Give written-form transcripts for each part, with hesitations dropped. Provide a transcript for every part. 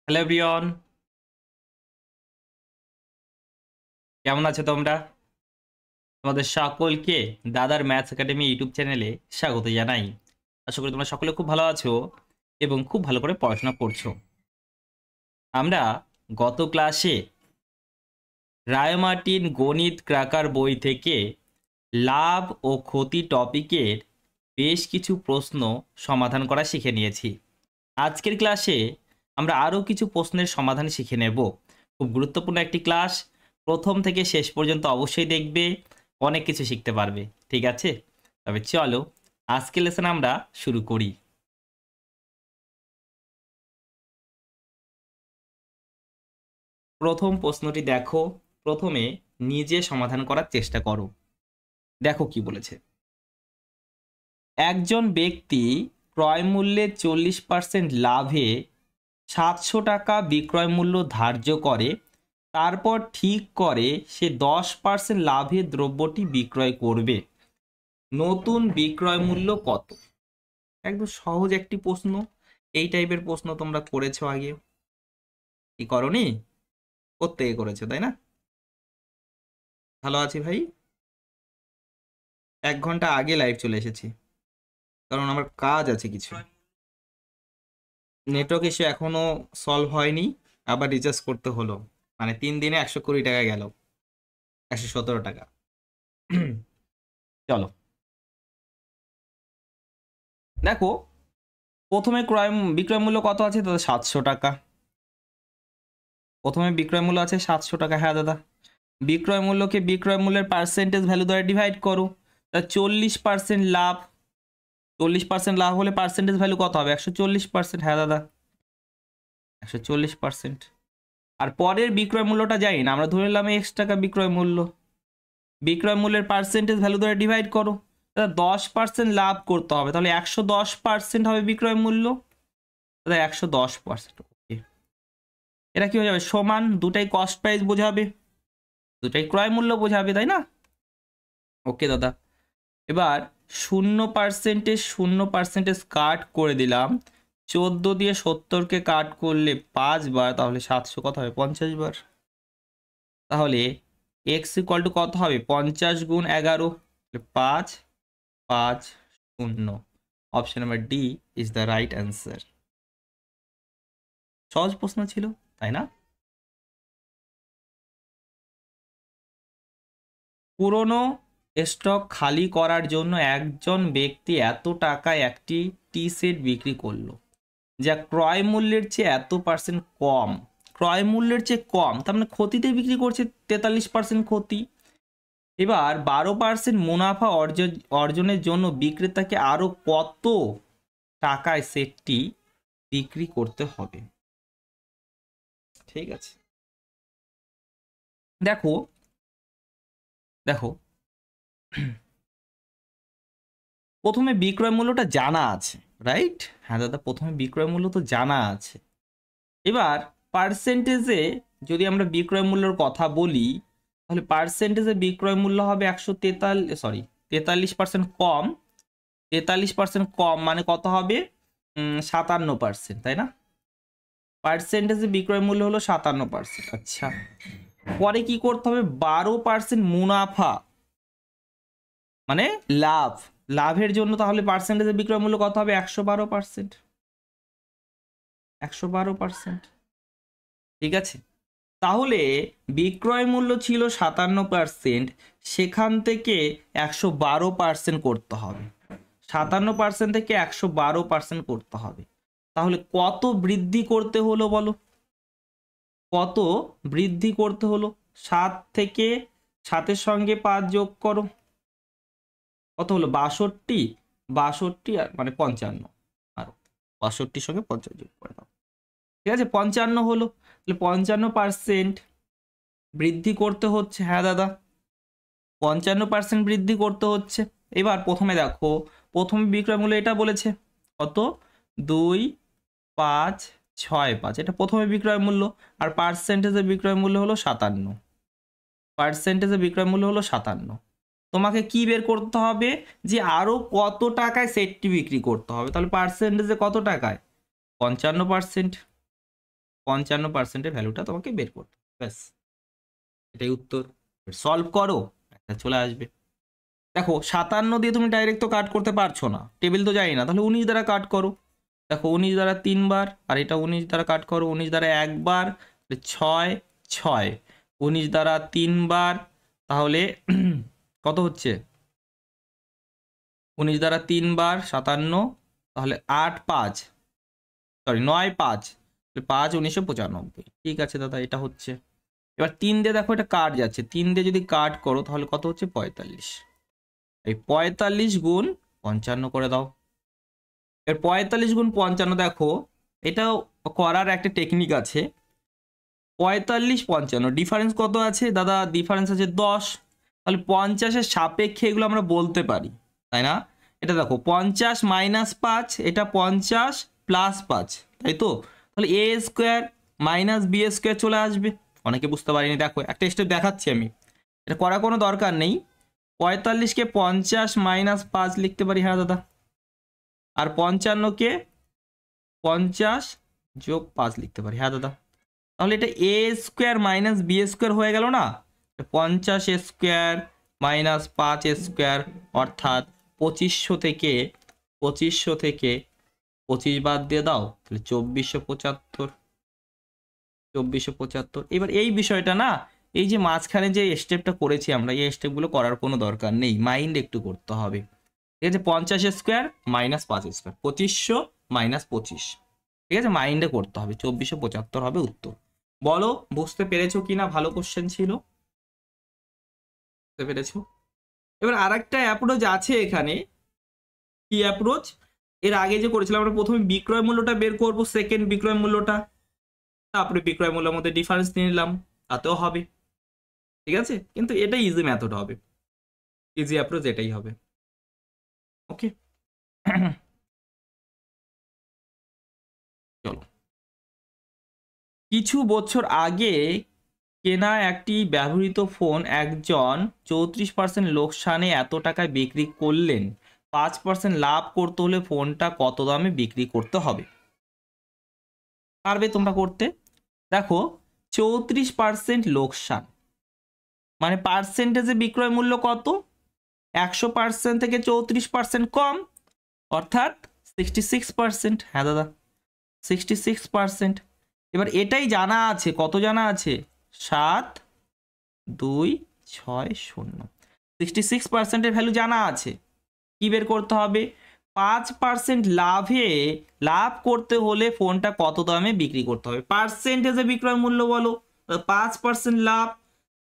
Hello everyone, কেমন আছো তোমরা? তোমাদের সকলকে দাদার ম্যাথস একাডেমি ইউটিউব চ্যানেলে স্বাগত জানাই। আশা করি তোমরা সকলে খুব ভালো আছো এবং খুব ভালো করে পড়াশোনা করছো। আমরা গত ক্লাসে রায়মার্টিন গণিত ক্র্যাকার বই থেকে লাভ ও ক্ষতি টপিকের বেশ কিছু প্রশ্ন সমাধান করা শিখে নিয়েছি। আজকের ক্লাসে আমরা আরও কিছু প্রশ্নের সমাধান শিখে নেব। খুব গুরুত্বপূর্ণ একটি ক্লাস, প্রথম থেকে শেষ পর্যন্ত অবশ্যই দেখবে, অনেক কিছু শিখতে পারবে। ঠিক আছে, তবে চলো আজকের লেসন আমরা শুরু করি। প্রথম প্রশ্নটি দেখো, প্রথমে নিজে সমাধান করার চেষ্টা করো। দেখো কি বলেছে। একজন ব্যক্তি ক্রয় মূল্যে 40% লাভে 700 টাকা বিক্রয় মূল্য ধার্য করে, তারপর ঠিক করে সে 10% লাভে দ্রব্যটি বিক্রয় করবে। নতুন বিক্রয় মূল্য কত? একদম সহজ একটি প্রশ্ন। এই টাইপের প্রশ্ন তোমরা করেছো আগে, কি করনি? প্রত্যেকে করেছো তাই না? ভালো আছি ভাই। 1 ঘন্টা আগে লাইভ চলে এসেছি, কারণ আমার কাজ আছে কিছু। নেটওয়ার্ক ইস্যু এখনো সলভ হয়নি, আবার রিচার্জ করতে হলো। মানে 3 দিনে 120 টাকা গেল, 117 টাকা। চলো দেখো, প্রথমে বিক্রয় মূল্য কত আছে দাদা? 700 টাকা। প্রথমে বিক্রয় মূল্য আছে 700 টাকা। হ্যাঁ দাদা, বিক্রয় মূল্যকে বিক্রয় মূল্যের পার্সেন্টেজ ভ্যালু দ্বারা ডিভাইড করো। তা 40% লাভ, 40% লাভ হলে পার্সেন্টেজ ভ্যালু কত হবে? 140%। হ্যাঁ দাদা, 140%। আর পরের বিক্রয় মূল্যটা জানি না, আমরা ধরে নিলাম X টাকা বিক্রয় মূল্য। বিক্রয় মূল্যের পার্সেন্টেজ ভ্যালু দ্বারা ডিভাইড করো। দাদা 10% লাভ করতে হবে, তাহলে 110% হবে বিক্রয় মূল্য। দাদা 110%। ওকে, এটা কি হয়ে যাবে? সমান, দুটাই কস্ট প্রাইস বোঝাবে, দুটাই ক্রয় মূল্য বোঝাবে, তাই না? ওকে দাদা, এবার 0% কাট করে দিলাম। 14 দিয়ে 70কে কাট করলে 5 বার, তাহলে 700 কত হবে? 50 বার। তাহলে এক্স ইকুয়াল টু কত হবে? 50 গুণ 11, 5 5 0। Option number D is the right answer. সহজ প্রশ্ন ছিল, তাই না? পুরনো স্টক খালি করার জন্য একজন ব্যক্তি এত টাকায় একটি টি সেট বিক্রি করলো, যা ক্রয় মূল্যের চেয়ে এত পার্সেন্ট কম। ক্রয় মূল্যের চেয়ে কম, তার মানে ক্ষতিতে বিক্রি করছে, 43% ক্ষতি। এবার 12% মুনাফা অর্জনের জন্য বিক্রেতাকে আরো কত টাকায় সেটটি বিক্রি করতে হবে? ঠিক আছে, দেখো দেখো প্রথমে বিক্রয় মূল্যটা জানা আছে, রাইট? হ্যাঁ দাদা, প্রথমে বিক্রয় মূল্য তো জানা আছে। এবার পার্সেন্টেজে যদি আমরা বিক্রয় মূল্যের কথা বলি, তাহলে পার্সেন্টেজে বিক্রয় মূল্য হবে 43% কম। 43% কম মানে কত হবে? 57%, তাই না? পার্সেন্টেজে বিক্রয় মূল্য হলো 57%। আচ্ছা, পরে কি করতে হবে? 12% মুনাফা মানে লাভ, লাভের জন্য তাহলে পার্সেন্টেজে বিক্রয় মূল্য কত হবে? 112%। 112%, ঠিক আছে। তাহলে বিক্রয় মূল্য ছিল 57%, সেখান থেকে 112% করতে হবে। 57% থেকে 112% করতে হবে। তাহলে কত বৃদ্ধি করতে হলো বলো? কত বৃদ্ধি করতে হলো? 7 থেকে 7-এর সঙ্গে 5 যোগ করো, কত হলো? 62। 62 আর মানে 55, আর 62-র সঙ্গে 50 যোগ করে দাও। ঠিক আছে, 55 হলো। তাহলে 55% বৃদ্ধি করতে হচ্ছে। হ্যাঁ দাদা, 55% বৃদ্ধি করতে হচ্ছে। এবার প্রথমে দেখো, প্রথমে বিক্রয় মূল্য এটা বলেছে কত? 2 5 6 5, এটা প্রথমে বিক্রয় মূল্য। আর পার্সেন্টেজের বিক্রয় মূল্য হলো 57। পার্সেন্টেজের বিক্রয় মূল্য হলো 57। তোমাকে কি বের করতে হবে? যে আরো কত টাকায় সেটটি বিক্রি করতে হবে। তাহলে পার্সেন্টেজে কত টাকায়? 55%। 55%-এর ভ্যালুটা তোমাকে বের করতে হবে, ব্যাস এটাই উত্তর। সলভ করো, একটা চলে আসবে। দেখো 57 দিয়ে তুমি ডাইরেক্ট তো কাট করতে পারছো না, টেবিল তো যাই না, তাহলে 19 দ্বারা কাট করো। দেখো 19 দ্বারা 3 বার, আর এটা 19 দ্বারা কাট করো, 19 দ্বারা 1 বার, 6 6, 19 দ্বারা 3 বার, তাহলে কত হচ্ছে? 19 দ্বারা 3 বার 57, তাহলে 8 5, সরি 9 5, 5 1995। ঠিক আছে দাদা, এটা হচ্ছে। এবার 3 দিয়ে দেখো এটা কাট যাচ্ছে, 3 দিয়ে যদি কাট করো তাহলে কত হচ্ছে? 45। এই 45 গুণ 55 করে দাও। এর 45 গুণ 55, দেখো এটাও করার একটা টেকনিক আছে। 45 55 ডিফারেন্স কত আছে দাদা? ডিফারেন্স আছে 10। তাহলে 50-এর সাপেক্ষে এগুলো আমরা বলতে পারি, তাই না? এটা দেখো 50 মাইনাস 5, এটা 50 প্লাস 5, তাই তো? তাহলে এ স্কোয়ার মাইনাস বি স্কোয়ার চলে আসবে। অনেকে বুঝতে পারিনি, দেখো একটা স্টেপ দেখাচ্ছি আমি, এটা করার কোনো দরকার নেই। 45-কে 50 মাইনাস 5 লিখতে পারি, হ্যাঁ দাদা। আর 55-কে 50 যোগ 5 লিখতে পারি, হ্যাঁ দাদা। তাহলে এটা এ স্কোয়ার মাইনাস বি স্কোয়ার হয়ে গেল না? 50 স্কোয়ার মাইনাস 5 স্কোয়ার, অর্থাৎ 2500 থেকে 25 বাদ দিয়ে দাও, তাহলে 2475। 2475। এবার এই বিষয়টা না, এই যে মাঝখানে যে স্টেপটা করেছি আমরা, এই স্টেপগুলো করার কোনো দরকার নেই, মাইন্ড একটু করতে হবে। ঠিক আছে, 50 স্কোয়ার মাইনাস 5 স্কোয়ার, 2500 মাইনাস 25। ঠিক আছে, মাইন্ডে করতে হবে, 2475 হবে উত্তর। বলো বুঝতে পেরেছো কিনা? ভালো কোশ্চেন ছিল, বুঝতে পেরেছো? এবার আরেকটা অ্যাপ্রোচ আছে এখানে। কি অ্যাপ্রোচ? এর আগে যে করেছিলাম আমরা, প্রথমে বিক্রয় মূল্যটা বের করব, সেকেন্ড বিক্রয় মূল্যটা, তারপরে বিক্রয় মূল্যের মধ্যে ডিফারেন্স নিয়ে নিলাম, তাতেও হবে। ঠিক আছে, কিন্তু এটা ইজি মেথড হবে, ইজি অ্যাপ্রোচ এটাই হবে। ওকে, চলো। কিছু বছর আগে কেনা একটি ব্যবহৃত ফোন একজন 34% লোকসানে এত টাকায় বিক্রি করলেন। 5% লাভ করতে হলে ফোনটা কত দামে বিক্রি করতে হবে? পারবে তোমরা করতে? দেখো 34% লোকসান, মানে পার্সেন্টেজে বিক্রয় মূল্য কত? 100% থেকে 34% কম, অর্থাৎ 66%। হ্যাঁ দাদা, 66%। এবার এটাই জানা আছে, কত জানা আছে? 7 2 6 0। 66%-এর ভ্যালু জানা আছে। কি বের করতে হবে? 5% লাভ করতে হলে ফোনটা কত দামে বিক্রি করতে হবে? পার্সেন্টেজে বিক্রয় মূল্য বলো, 5% লাভ,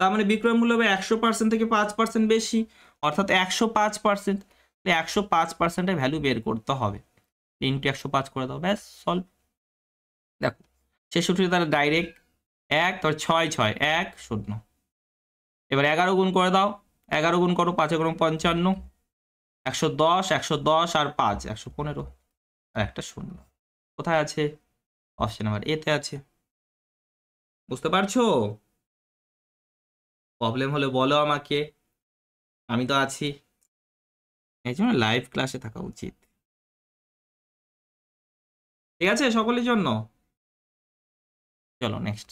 তার মানে বিক্রয় মূল্য হবে 100% থেকে 5% বেশি, অর্থাৎ 105%। 105%-এর ভ্যালু বের করতে হবে, ইন্টু 105 করে দাও, ব্যাস সলভ। দেখো 66 তাহলে ডাইরেক্ট 1, তারপর 6 6 1 0। এবার 11 গুণ করে দাও, 11 গুণ করো, 5 গুণ 55, 110 110 আর 5 115, আর একটা 0 কোথায় আছে? অপশন নাম্বার এতে আছে। বুঝতে পারছো? প্রবলেম হলে বলো আমাকে, আমি তো আছি। এই জন্য লাইভ ক্লাসে থাকা উচিত। ঠিক আছে সকলের জন্য? চলো নেক্সট।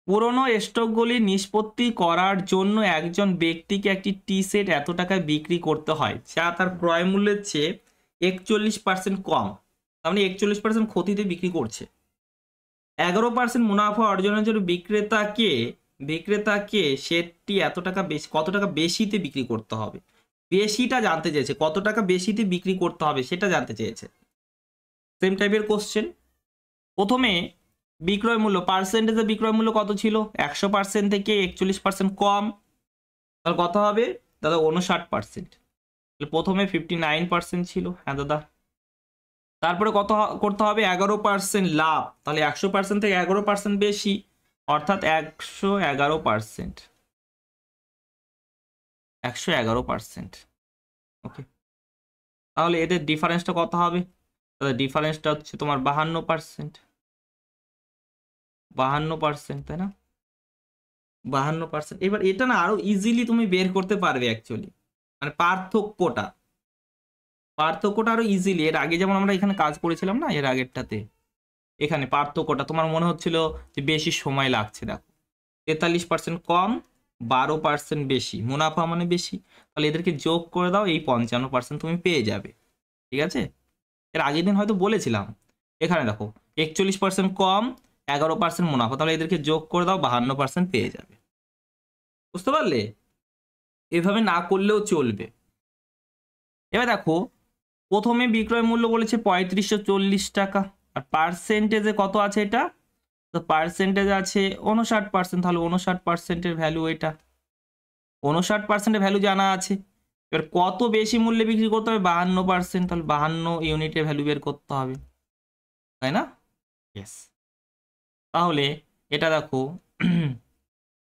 পুরনো স্টকগুলি নিষ্পত্তি করার জন্য একজন ব্যক্তিকে একটি টি সেট এত টাকায় বিক্রি করতে হয়, যা তার ক্রয় মূল্যের চেয়ে 41% কম। তার মানে 41% ক্ষতিতে বিক্রি করছে। 11% মুনাফা অর্জনের জন্য বিক্রেতাকে সেটটি এত টাকা বেশি, কত টাকা বেশিতে বিক্রি করতে হবে? বেশিটা জানতে চেয়েছে, কত টাকা বেশিতে বিক্রি করতে হবে সেটা জানতে চেয়েছে। সেম টাইপের কোশ্চেন। প্রথমে বিক্রয় মূল্য, পার্সেন্টেজে বিক্রয় মূল্য কত ছিল? 100% থেকে 41% কম, তাহলে কত হবে দাদা? 59%। প্রথমে 59% ছিল, হ্যাঁ দাদা। তারপরে কত করতে হবে? 11% লাভ, তাহলে 100% থেকে 11% বেশি, অর্থাৎ 111%। 111%। ওকে, তাহলে এদের ডিফারেন্সটা কত হবে? তাহলে ডিফারেন্সটা হচ্ছে তোমার 52%। 52%, তাই না? 52%। এবার এটা না আরো ইজিলি তুমি বের করতে পারবে অ্যাকচুয়ালি, মানে পার্থক্যটা। পার্থক্যটা আরো ইজিলি, এর আগে যেমন আমরা এখানে কাজ করেছিলাম না, এর আগেরটাতে এখানে পার্থক্যটা তোমার মনে হচ্ছিল যে বেশি সময় লাগছে। দেখো 43% কম, 12% বেশি, মুনাফা মানে বেশি, তাহলে এদেরকে যোগ করে দাও, এই 55% তুমি পেয়ে যাবে। ঠিক আছে, এর আগের দিন হয়তো বলেছিলাম। এখানে দেখো 41% কম, 11% মুনাফা, তাহলে এদেরকে যোগ করে দাও, 52% পেয়ে যাবে। বুঝতে পারলে? এভাবে না করলেও চলবে। এবার দেখো প্রথমে বিক্রয় মূল্য বলেছে 3540 টাকা, আর পার্সেন্টেজে কত আছে এটা, তো পার্সেন্টেজ আছে 59%, তাহলে 59%-এর ভ্যালু এটা, 59%-এর ভ্যালু জানা আছে। এবার কত বেশি মূল্যে বিক্রি করতে হবে, 52%, তাহলে 52 ইউনিটের ভ্যালু বের করতে হবে, তাই না? ইয়েস। তাহলে এটা দেখো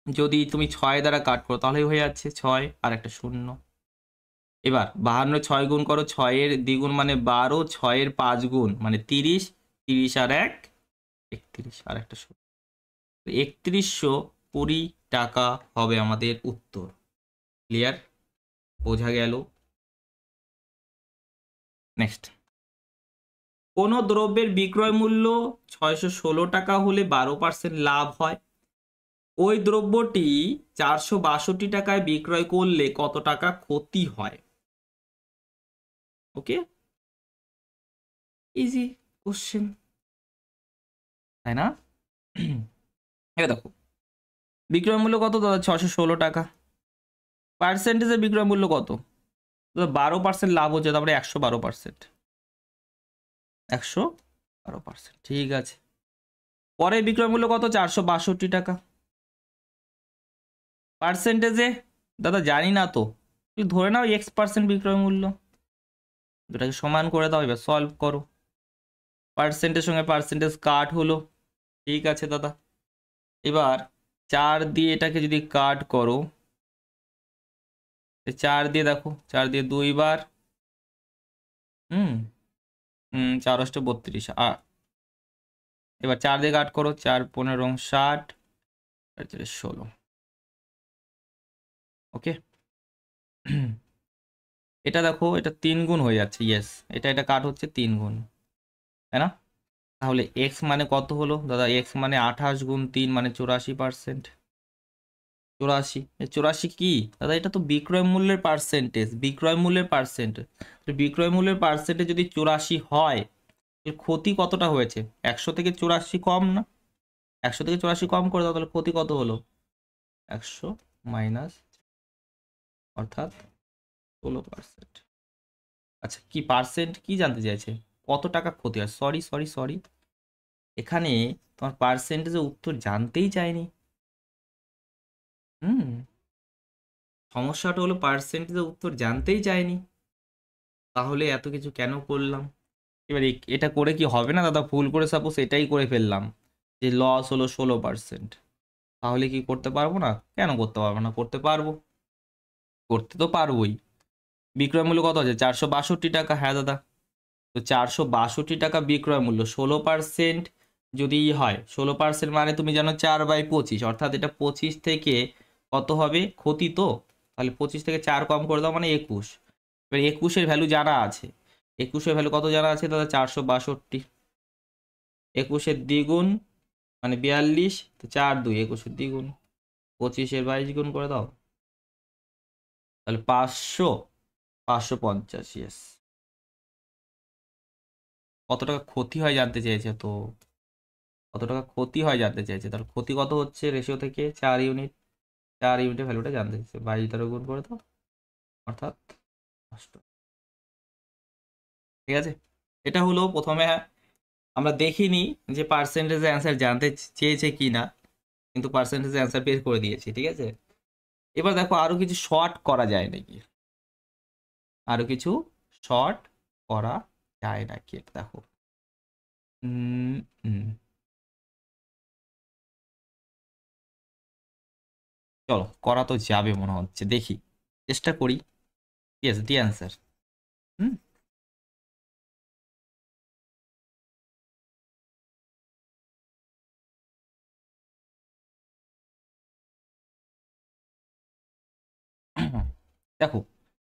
যদি তুমি 6 দ্বারা কাট করো তাহলে হয়ে যাচ্ছে 6 আর একটা 0। এবার 52 6 গুণ করো, 6-এর দ্বিগুণ মানে 12, 6-এর 5 গুণ মানে 30, 30 আর 1 31 আর একটা 0, 3120 টাকা হবে আমাদের উত্তর। ক্লিয়ার? বোঝা গেল? নেক্সট, কোন দ্রব্যের বিক্রয় মূল্য 616 টাকা হলে 12% লাভ হয়, ওই দ্রব্যটি 462 টাকায় বিক্রয় করলে কত টাকা ক্ষতি হয়? ওকে, ইজি কোশ্চেন, তাই না? এটা দেখো বিক্রয় মূল্য কত দাদা, 616 টাকা, পার্সেন্টেজের বিক্রয় মূল্য কত, 12% লাভ হচ্ছে, তারপরে 112%, 112%, ঠিক আছে। পরে বিক্রয় মূল্য কত, 462 টাকা, পার্সেন্টেজে দাদা জানি না তো, তুই ধরে নাও X% বিক্রয় মূল্য, দুটাকে সমান করে দাও, এবার সলভ করো, পার্সেন্টের সঙ্গে পার্সেন্টেজ কাট হলো, ঠিক আছে দাদা। এবার 4 দিয়ে এটাকে যদি কাট করো, 4 দিয়ে দেখো, 4 দিয়ে 2 বার, 4 অষ্টে 32, এবার 4 দিয়ে কাট করো, 4 15 60, 16, ওকে। এটা দেখো এটা 3 গুণ হয়ে যাচ্ছে, ইয়েস, এটা কাট হচ্ছে 3 গুণ, তাই না? তাহলে এক্স মানে কত হলো দাদা, এক্স মানে 28 গুণ 3 মানে 84%, 84, 84 কি দাদা, এটা তো বিক্রয় মূল্যের পার্সেন্টেজ, বিক্রয় মূল্যের পার্সেন্টেজ, বিক্রয় মূল্যের পার্সেন্টেজ যদি 84 হয়, তাহলে ক্ষতি কতটা হয়েছে, 100 থেকে 84 কম না, 100 থেকে 84 কম করে দাও, তাহলে ক্ষতি কত হলো, 100 মাইনাস, অর্থাৎ 16%। আচ্ছা কি পার্সেন্ট কি জানতে চাইছে, কত টাকা ক্ষতি হয়, সরি সরি সরি, এখানে তোমার পার্সেন্টেজের উত্তর জানতেই চাইনি। সমস্যাটা হলো পার্সেন্টেজের উত্তর জানতেই চাইনি, তাহলে এত কিছু কেন করলাম? এবার এটা করে কি হবে না দাদা, ভুল করে সাপোজ এটাই করে ফেললাম যে লস হলো 16%, তাহলে কি করতে পারবো না? কেন করতে পারবো না, করতে পারবো, করতে তো পারবোই। বিক্রয় মূল্য কত আছে, 462 টাকা, হ্যাঁ দাদা, তো 462 টাকা বিক্রয় মূল্য, 16% যদি হয়, 16% মানে তুমি জানো 4/25, অর্থাৎ এটা 25 থেকে কত হবে ক্ষতি, তো তাহলে 25 থেকে 4 কম করে দাও মানে 21, এবার 21-এর ভ্যালু জানা আছে, 21-এর ভ্যালু কত জানা আছে দাদা, 462, 21-এর দ্বিগুণ মানে 42, তো 4 2 21-এর দ্বিগুণ, 25-এর 22 গুণ করে দাও, তাহলে 500, 550, ইয়েস। কত টাকা ক্ষতি হয় জানতে চেয়েছে তো, কত টাকা ক্ষতি হয় জানতে চাইছে, তাহলে ক্ষতি কত হচ্ছে রেশিও থেকে 4 ইউনিট, 4 ইউনিটের ভ্যালুটা জানতে চাইছে, 22 দ্বারা গুণ করে দাও, অর্থাৎ 5। ঠিক আছে, এটা হলো প্রথমে আমরা দেখিনি যে পার্সেন্টেজের অ্যান্সার জানতে চেয়েছে কি না, কিন্তু পার্সেন্টেজের অ্যান্সার বের করে দিয়েছি, ঠিক আছে। এবার দেখো আরো কিছু শর্ট করা যায় নাকি, আরো কিছু শর্ট করা যায় নাকি, এটা দেখো। উম উম, চলো করা তো যাবে মনে হচ্ছে, দেখি চেষ্টা করি। ইয়েস, দি অ্যান্সার। হুম দেখো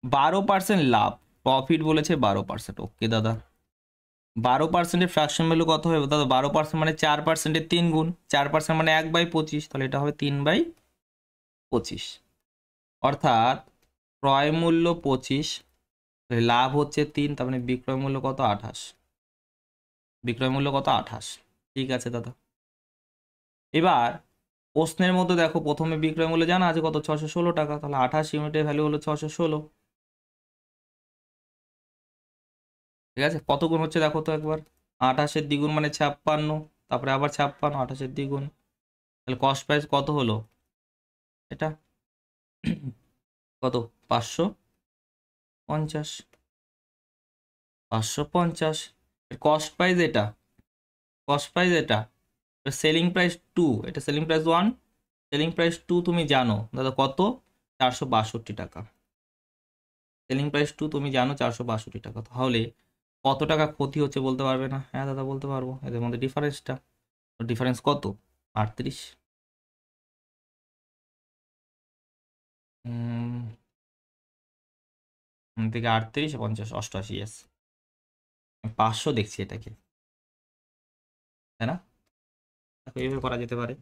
12% লাভ, প্রফিট বলেছে 12%। ওকে দাদা, 12%-এর ফ্র্যাকশন ভ্যালু কত হবে দাদা? 12% মানে 4%-এর 3 গুণ, 4% মানে 1/25, তাহলে এটা হবে 3/25। অর্থাৎ ক্রয় মূল্য 25, লাভ হচ্ছে 3, তার মানে বিক্রয় মূল্য কত? 28। বিক্রয় মূল্য কত? 28। ঠিক আছে দাদা। এবার প্রশ্নের মধ্যে দেখো, প্রথমে বিক্রয় মূল্য জানা আছে কত? 616 টাকা, তাহলে 28 ইউনিটের ভ্যালু হলো 616। ঠিক আছে, কত গুণ হচ্ছে দেখো তো একবার। 28-এর দ্বিগুণ মানে 56, তারপরে আবার 56, 28-এর দ্বিগুণ, তাহলে কস্ট প্রাইস কত হলো? এটা কত? 550। 550 কস্ট প্রাইস, এটা কস্ট প্রাইস, এটা সেলিং প্রাইস 2, এটা সেলিং প্রাইস 1, সেলিং প্রাইস 2 তুমি জানো দাদা কত? 462 টাকা। সেলিং প্রাইস 2 তুমি জানো 462 টাকা। তাহলে কত টাকা ক্ষতি হচ্ছে বলতে পারবে না? হ্যাঁ দাদা বলতে পারবো, এদের মধ্যে ডিফারেন্সটা। ডিফারেন্স কত? 38। থেকে 38, 50, 88, yes। 500 দেখছি এটাকে, তাই না? এইভাবে করা যেতে পারে,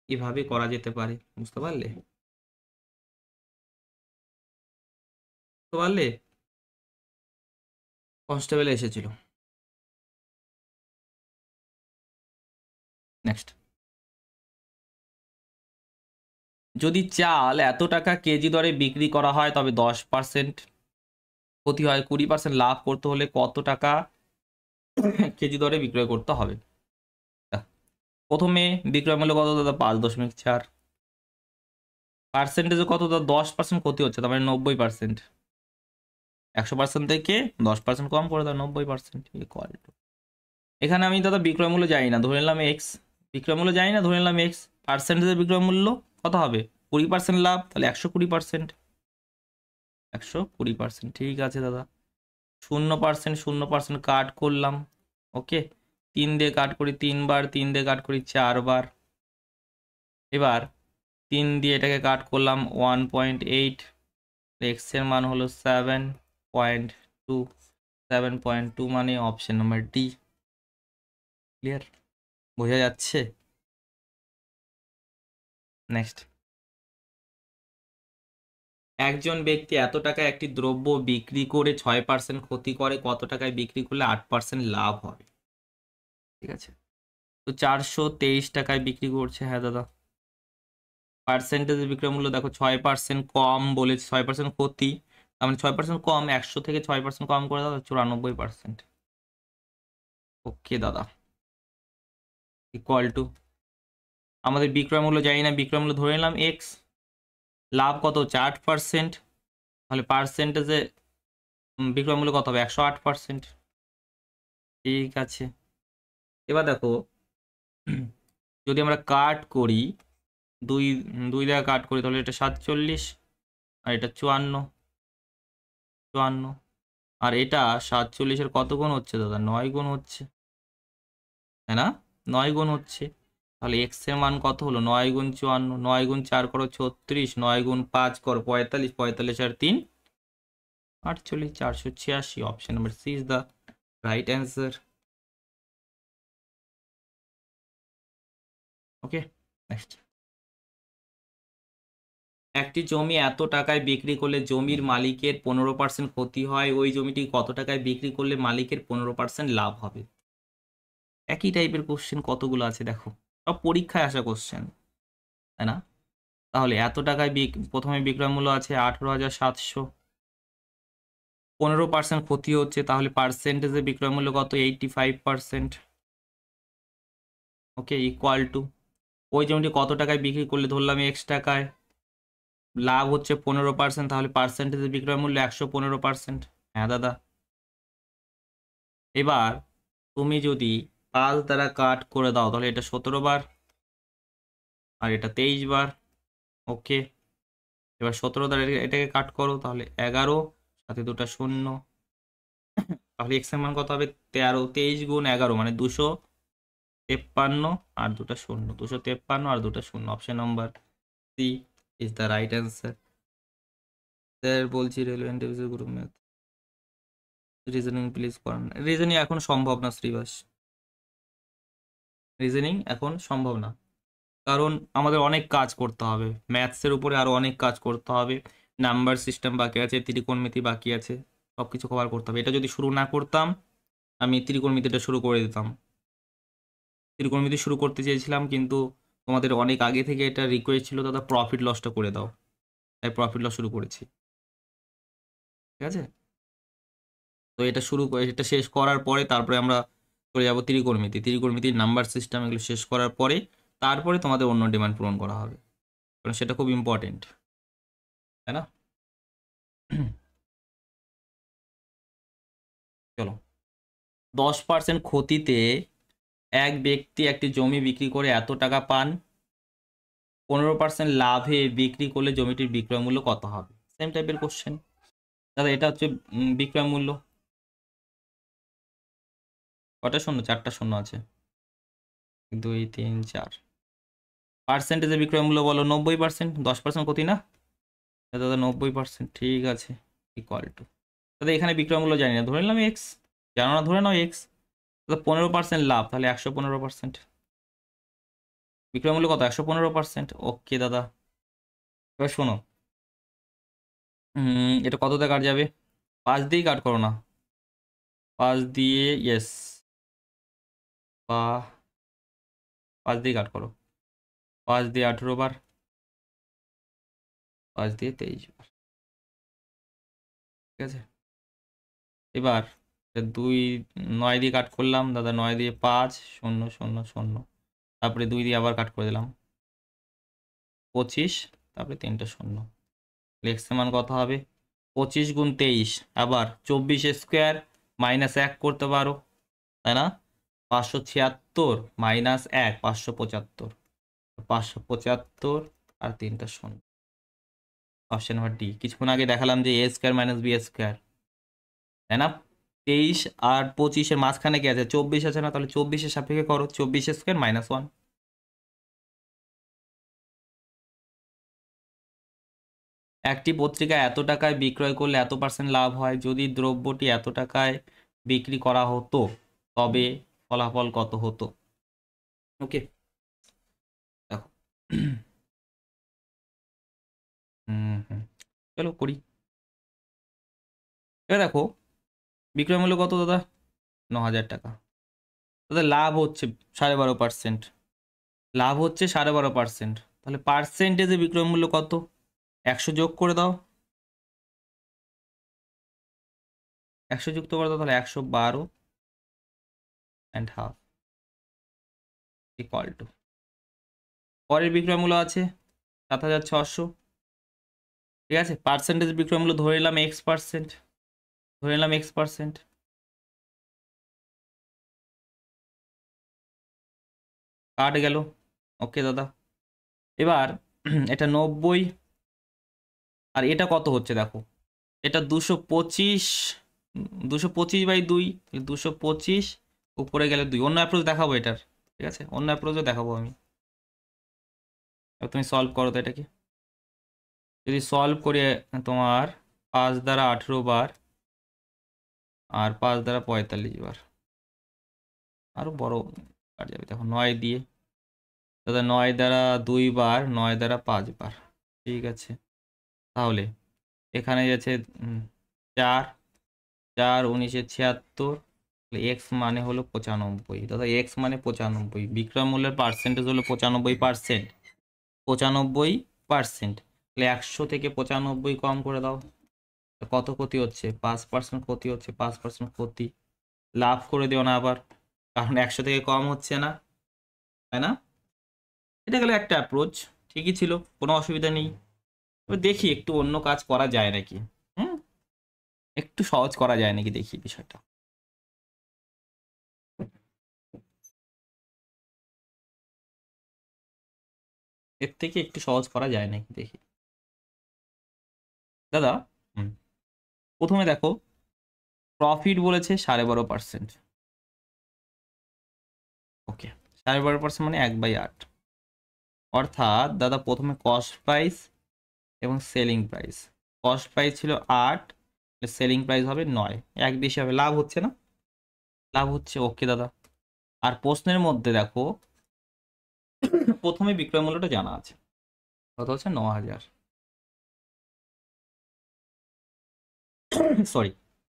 কিভাবে করা যেতে পারে, বুঝতে পারলে? বুঝতে পারলে? কনস্টেবল এসেছিল। নেক্সট, যদি চাল এত টাকা কেজি দরে বিক্রি করা হয় তবে 10% ক্ষতি হয়, 20% লাভ করতে হলে কত টাকা কেজি দরে বিক্রয় করতে হবে? প্রথমে বিক্রয় মূল্য কত দাদা? 5.4। পার্সেন্টেজে কত দাদা? 10% ক্ষতি হচ্ছে, তার মানে 90%। 100% থেকে 10% কম করে দাও, 90%। এখানে আমি দাদা বিক্রয় মূল্য জানি না, ধরে নিলাম এক্স। বিক্রয় মূল্য জানি না, ধরে নিলাম এক্স। পার্সেন্টেজের বিক্রয় মূল্য কত হবে? 20% লাভ, তাহলে 120%। 120%, ঠিক আছে দাদা। 0%, 0% কাট করলাম। ওকে, 3 দিয়ে কাট করি 3 বার, 3 দিয়ে কাট করি 4 বার। এবার 3 দিয়ে এটাকে কাট করলাম 1.8, এক্স এর মান হলো 7.2। 7.2 মানে অপশন নাম্বার ডি। ক্লিয়ার? বোঝা যাচ্ছে? নেক্সট, একজন ব্যক্তি এত টাকা একটি দ্রব্য বিক্রি করে 6% ক্ষতি করে, কত টাকায় বিক্রি করলে 8% লাভ হবে? ঠিক আছে, তো 423 টাকায় বিক্রি করছে। হ্যাঁ দাদা, পার্সেন্টেজ বিক্রয় মূল্য দেখো 6% কম বলেছে, 6% ক্ষতি, তার মানে 6% কম, 100 থেকে 6% কম করে দাও 94%। ওকে দাদা, ইকুয়াল টু, আমাদের বিক্রয় মূল্য জানি না, বিক্রয় মূল্য ধরে নিলাম এক্স, লাভ কত হচ্ছে? 8%, তাহলে পার্সেন্টেজে বিক্রয় মূল্য কত হবে? 108%। ঠিক আছে, এবার দেখো, যদি আমরা কাট করি, দুই দুই জায়গা কাট করি, তাহলে এটা 47 আর এটা 54। 54 আর এটা 47-এর কত গুণ হচ্ছে দাদা? 9 গুণ হচ্ছে, তাই না? 9 গুণ হচ্ছে, তাহলে এক্স এর মান কত হলো? 9 গুণ 54, 9 গুণ 4 করো 36, 9 গুণ 5 করো 45, 45 আর 3 48, 486। Option number C is the right answer. Okay, next, একটি জমি এত টাকায় বিক্রি করলে জমির মালিকের 15% ক্ষতি হয়, ওই জমিটি কত টাকায় বিক্রি করলে মালিকের 15% লাভ হবে? একই টাইপের কোশ্চেন কতগুলো আছে দেখো, সব পরীক্ষায় আসা কোশ্চেন, তাই না? তাহলে এত টাকায় প্রথমে বিক্রয় মূল্য আছে 18,700, 15% ক্ষতি হচ্ছে, তাহলে পার্সেন্টেজে বিক্রয় মূল্য কত? 85%। ওকে, ইকুয়াল টু, ওই জমিটি কত টাকায় বিক্রি করলে ধরলাম এক্স টাকায়, লাভ হচ্ছে 15%, তাহলে পার্সেন্টেজে বিক্রয় মূল্য 115%। হ্যাঁ দাদা, এবার তুমি যদি 5 দ্বারা কাট করে দাও, তাহলে এটা 17 বার আর এটা 23 বার। ওকে, এবার 17 দ্বারা এটাকে কাট করো, তাহলে 11, সাথে দুটা শূন্য, তাহলে এক্স এর মান কত হবে? 13। 23 গুণ 11 মানে 253 আর দুটা শূন্য, 253 আর দুটা শূন্য। Option number C is the right answer. Sir বলছি railway group math reasoning please করেন। রিজনিং এখন সম্ভব না শ্রীবাস, রিজনিং এখন সম্ভব না, কারণ আমাদের অনেক কাজ করতে হবে, ম্যাথসের উপরে আরো অনেক কাজ করতে হবে, নাম্বার সিস্টেম বাকি আছে, ত্রিকোণমিতি বাকি আছে, সব কিছু কভার করতে হবে। এটা যদি শুরু না করতাম, আমি ত্রিকোণমিতিটা শুরু করে দিতাম। ত্রিকোণমিতি শুরু করতে চেয়েছিলাম, কিন্তু তোমাদের অনেক আগে থেকে এটা রিকোয়েস্ট ছিল, দাদা প্রফিট লসটা করে দাও, তাই প্রফিট লস শুরু করেছি। ঠিক আছে, তো এটা এটা শেষ করার পরে তারপরে আমরা চলে যাবো ত্রিকোণমিতি, ত্রিকোণমিতির নাম্বার সিস্টেম এগুলো শেষ করার পরে তারপরে তোমাদের অন্য ডিমান্ড পূরণ করা হবে, কারণ সেটা খুব ইম্পর্টেন্ট, তাই না? চলো, 10% ক্ষতিতে এক ব্যক্তি একটি জমি বিক্রি করে এত টাকা পান, 15% লাভে বিক্রি করলে জমিটির বিক্রয় মূল্য কত হবে? সেম টাইপের কোশ্চেন দাদা। এটা হচ্ছে বিক্রয় মূল্য। কটা শূন্য? 4টা শূন্য আছে, 2 3 4। পার্সেন্টেজে বিক্রয় মূল্য বলো। 90%, 10% ক্ষতি না দাদা? 90%, ঠিক আছে, ইকুয়াল টু, দাদা এখানে বিক্রয় মূল্য জানি না, ধরে নিলাম এক্স, জানো না ধরে নাও এক্স, দাদা 15% লাভ, তাহলে 115%। বিক্রয় মূল্য কত? 115%। ওকে দাদা, এবার শোনো, এটা কততে কাট যাবে? 5 দিয়েই কাট করো না, 5 দিয়ে, ইয়েস, বা 5 দিয়ে কাট করো, 5 দিয়ে 18 বার, 5 দিয়ে 23 বার, ঠিক আছে। এবার 2 9 দিয়ে কাট করলাম দাদা, 9 দিয়ে 5 0 0 0, তারপরে 2 দিয়ে আবার কাট করে দিলাম 25, তারপরে 3টে শূন্য। এক্স এর মান কত হবে? 25 গুণ 23, আবার 24 স্কোয়ার মাইনাস 1 করতে পারো, তাই না? 576 মাইনাস 1, 575, 575 আর 3টা শূন্য। Option number D. কিছুক্ষণ আগে দেখালাম যে এ স্কোয়ার মাইনাস বি স্কোয়ার, তাই না? 23 আর 25-এর মাঝখানে কি আছে? 24 আছে না? তাহলে 24-এর সাপেক্ষে করো, 24 স্কোয়ার মাইনাস 1। একটি পত্রিকা এত টাকায় বিক্রয় করলে এত পার্সেন্ট লাভ হয়, যদি দ্রব্যটি এত টাকায় বিক্রি করা হতো তবে ফলাফল কত হতো? ওকে, দেখো, চলো করি। এবার দেখো, বিক্রয় মূল্য কত দাদা? 9,000 টাকা। দাদা লাভ হচ্ছে 12.5%, লাভ হচ্ছে 12.5%, তাহলে পার্সেন্টেজে বিক্রয় মূল্য কত? 100 যোগ করে দাও, 100 যুক্ত করে দাও, তাহলে 112.5 ইকুয়াল টু, পরের বিক্রয় মূল্য আছে 7,600, ঠিক আছে। পার্সেন্টেজ বিক্রয় মূল্য ধরে নিলাম X%, ধরে নিলাম X%, কাট গেল। ওকে দাদা, এবার এটা 90, আর এটা কত হচ্ছে দেখো, এটা 225, 225/2, 225 উপরে গেলে 2। অন্য অ্যাপ্রোচ দেখাবো এটার, ঠিক আছে, অন্য অ্যাপ্রোচও দেখাবো আমি। এবার তুমি সলভ করো তো এটাকে, যদি সলভ করে তোমার 5 দ্বারা 18 বার আর 5 দ্বারা 45 বার, আরো বড় কাট যাবে, দেখো 9 দিয়ে দাদা, 9 দ্বারা 2 বার, 9 দ্বারা 5 বার, ঠিক আছে। তাহলে এখানে যাচ্ছে 4, 4 19 76, এক্স মানে হলো 95, দাদা এক্স মানে 95, বিক্রয় মূল্যের পার্সেন্টেজ হলো 95%, 95%, তাহলে 100 থেকে 95 কম করে দাও, কত ক্ষতি হচ্ছে? 5% ক্ষতি হচ্ছে, 5% ক্ষতি, লাভ করে দিও না আবার, কারণ 100 থেকে কম হচ্ছে না, তাই না? এটা গেল একটা অ্যাপ্রোচ, ঠিকই ছিল, কোনো অসুবিধা নেই। এবার দেখি একটু অন্য কাজ করা যায় নাকি, হুম, একটু সহজ করা যায় নাকি, দেখি বিষয়টা। এর থেকে একটু সহজ করা যায় নাকি, দেখি দাদা। হুম, প্রথমে দেখো, প্রফিট বলেছে 12.5%, ওকে, 12.5% মানে 1/8, অর্থাৎ দাদা প্রথমে কস্ট প্রাইস এবং সেলিং প্রাইস, কস্ট প্রাইস ছিল 8, সেলিং প্রাইস হবে 9, এক বেশি হবে, লাভ হচ্ছে না? লাভ হচ্ছে, ওকে দাদা। আর প্রশ্নের মধ্যে দেখো প্রথমে বিক্রয় মূল্যটা জানা আছে, কত হচ্ছে 9,000, সরি,